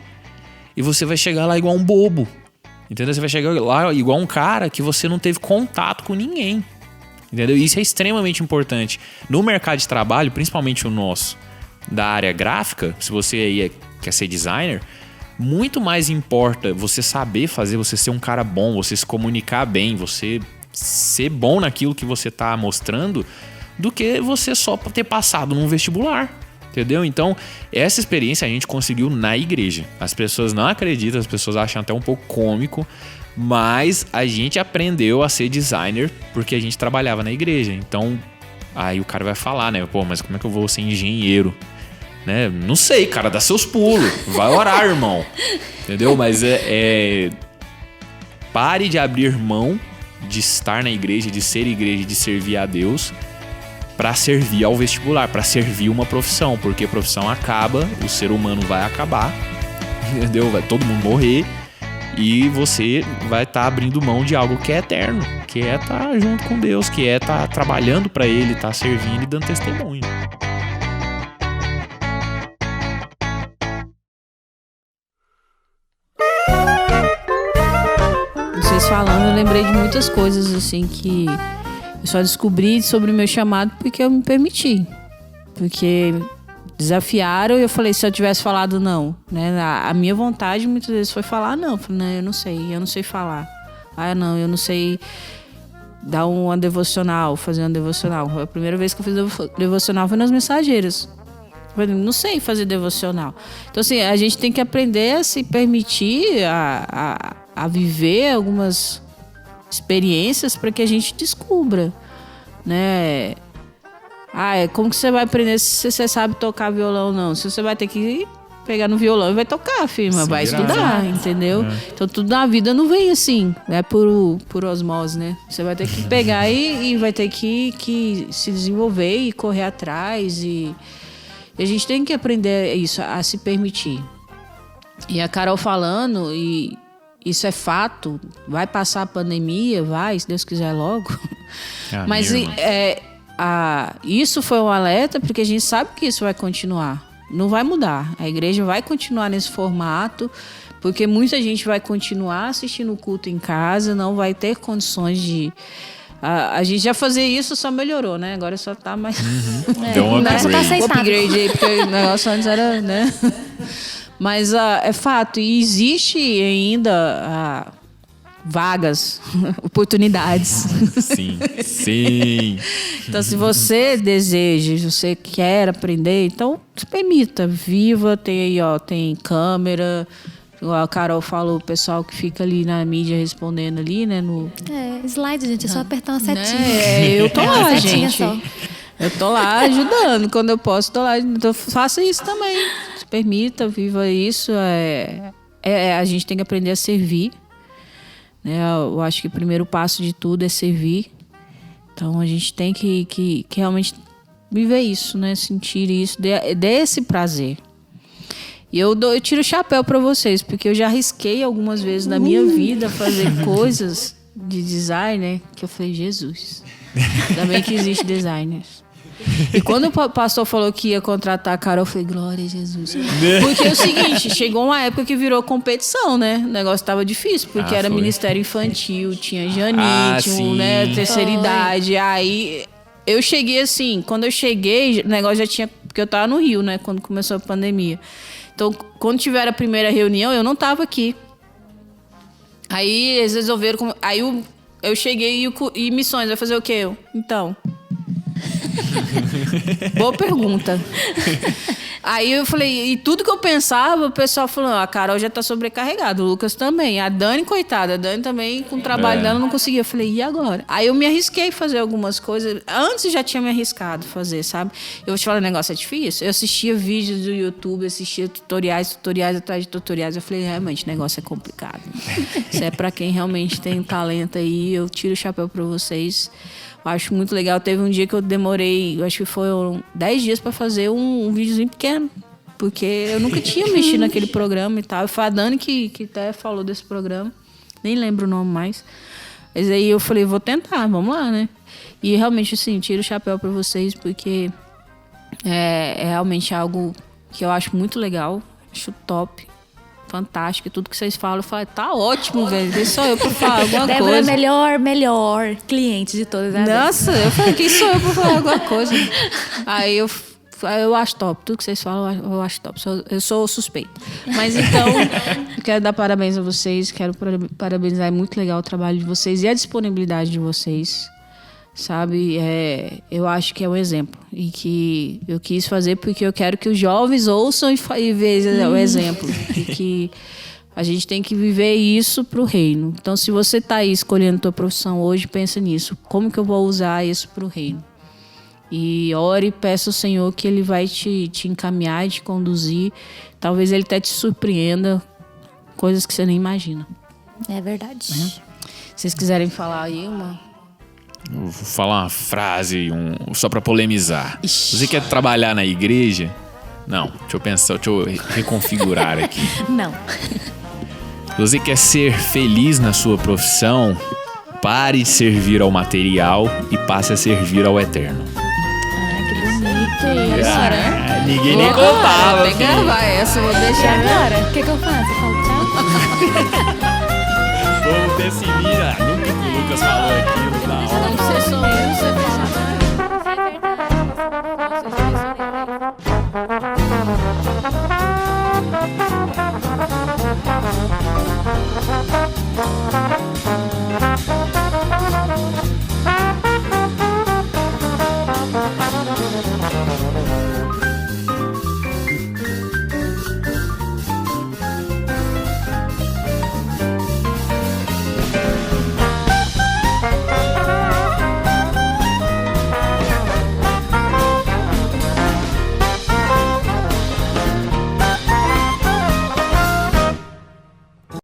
e você vai chegar lá igual um bobo, entendeu? Você vai chegar lá igual um cara que você não teve contato com ninguém. Entendeu? Isso é extremamente importante. No mercado de trabalho, principalmente o nosso, da área gráfica, se você aí quer ser designer, muito mais importa você saber fazer, você ser um cara bom, você se comunicar bem, você ser bom naquilo que você está mostrando, do que você só ter passado num vestibular. Entendeu? Então, essa experiência a gente conseguiu na igreja. As pessoas não acreditam, as pessoas acham até um pouco cômico, mas a gente aprendeu a ser designer porque a gente trabalhava na igreja. Então, aí o cara vai falar, né? Pô, mas como é que eu vou ser engenheiro? Né? Não sei, cara, dá seus pulos. Vai orar, irmão. Entendeu? Mas pare de abrir mão de estar na igreja, de ser igreja, de servir a Deus para servir ao vestibular, para servir uma profissão. Porque a profissão acaba, o ser humano vai acabar, entendeu? Vai todo mundo morrer. E você vai estar abrindo mão de algo que é eterno, que é estar junto com Deus, que é estar trabalhando para Ele, estar servindo e dando testemunho. Vocês falando, eu lembrei de muitas coisas assim que eu só descobri sobre o meu chamado porque eu me permiti. Porque desafiaram e eu falei, se eu tivesse falado não, né? A minha vontade muitas vezes foi falar não. Eu falei, não, eu não sei falar. Ah, não, eu não sei dar uma devocional, fazer uma devocional. A primeira vez que eu fiz devocional foi nas Mensageiras. Eu falei, não sei fazer devocional. Então, assim, a gente tem que aprender a se permitir a viver algumas experiências para que a gente descubra, né? Como que você vai aprender se você sabe tocar violão ou não? Se você vai ter que pegar no violão e vai tocar, firma, vai estudar, entendeu? Então tudo na vida não vem assim, é por osmose, né? Você vai ter que pegar e vai ter que se desenvolver e correr atrás e a gente tem que aprender isso, a se permitir. E a Carol falando, e isso é fato, vai passar a pandemia, vai, se Deus quiser logo. Mas isso foi um alerta porque a gente sabe que isso vai continuar. Não vai mudar. A igreja vai continuar nesse formato porque muita gente vai continuar assistindo o culto em casa, não vai ter condições de... A gente já fazia isso, só melhorou, né? Agora só tá mais... Deu um upgrade. Upgrade aí, porque o negócio antes era, né? Mas é fato, e existe ainda... vagas, oportunidades. Sim. Então, se você deseja, se você quer aprender, então se permita, viva, tem aí, ó, tem câmera, a Carol falou, o pessoal que fica ali na mídia respondendo ali, né? Slide, gente, é só apertar uma setinha. Eu tô lá, gente. Só. Eu tô lá ajudando, quando eu posso, tô lá. Então, faça isso também. Se permita, viva isso. A gente tem que aprender a servir. Eu acho que o primeiro passo de tudo é servir. Então a gente tem que realmente viver isso, né? Sentir isso, desse prazer. E eu tiro o chapéu para vocês, porque eu já arrisquei algumas vezes na minha vida fazer coisas de designer que eu falei, Jesus, ainda bem que existe designers. E quando o pastor falou que ia contratar a Carol, eu falei, glória a Jesus. Porque é o seguinte, chegou uma época que virou competição, né? O negócio tava difícil, porque era ministério infantil, tinha Janite, né? Terceira idade. Aí eu cheguei assim, quando eu cheguei, o negócio já tinha... Porque eu tava no Rio, né? Quando começou a pandemia. Então, quando tiver a primeira reunião, eu não tava aqui. Aí eles resolveram... Aí eu cheguei e missões, vai fazer o quê? Então... Boa pergunta. Aí eu falei, e tudo que eu pensava, o pessoal falou, a Carol já tá sobrecarregada, o Lucas também, a Dani, coitada, a Dani também com o trabalho dela não conseguia. Eu falei, e agora? Aí eu me arrisquei a fazer algumas coisas, antes já tinha me arriscado a fazer, sabe? Eu vou te falar, o negócio é difícil. Eu assistia vídeos do YouTube, assistia tutoriais atrás de tutoriais, eu falei, realmente, o negócio é complicado. Isso é pra quem realmente tem talento aí, eu tiro o chapéu pra vocês. Eu acho muito legal. Teve um dia que eu demorei, eu acho que foram 10 dias para fazer um videozinho pequeno. Porque eu nunca tinha mexido naquele programa e tal. Foi a Dani que até falou desse programa. Nem lembro o nome mais. Mas aí eu falei, vou tentar, vamos lá, né? E realmente, assim, tiro o chapéu para vocês, porque é realmente algo que eu acho muito legal. Acho top. Fantástico, tudo que vocês falam, eu falo, tá ótimo, velho. Quem sou eu pra falar alguma Débora coisa? melhor cliente de todas as Nossa, eu falei, quem sou eu pra falar alguma coisa? Aí eu acho top, tudo que vocês falam, eu acho top. Eu sou suspeita. Mas então, eu quero dar parabéns a vocês, quero parabenizar, é muito legal o trabalho de vocês e a disponibilidade de vocês. Sabe, eu acho que é um exemplo e que eu quis fazer porque eu quero que os jovens ouçam e vejam o exemplo e que a gente tem que viver isso pro reino. Então, se você está aí escolhendo tua profissão hoje, pensa nisso, como que eu vou usar isso pro reino? E ore e peça ao Senhor que Ele vai te encaminhar e te conduzir. Talvez Ele até te surpreenda, coisas que você nem imagina. É verdade. Se vocês quiserem falar aí Eu vou falar uma frase só pra polemizar. Você quer trabalhar na igreja? Não, deixa eu reconfigurar aqui. Não. Se você quer ser feliz na sua profissão, pare de servir ao material e passe a servir ao eterno. Ai, que bonito isso. Ah, ninguém nem Vou contava, Tem que filho. gravar essa, vou E deixar. agora? O que eu faço? Eu falo tchau? Povo pessimista. Nunca que o Lucas falou aquilo da hora. Não ser sombrio, você fala.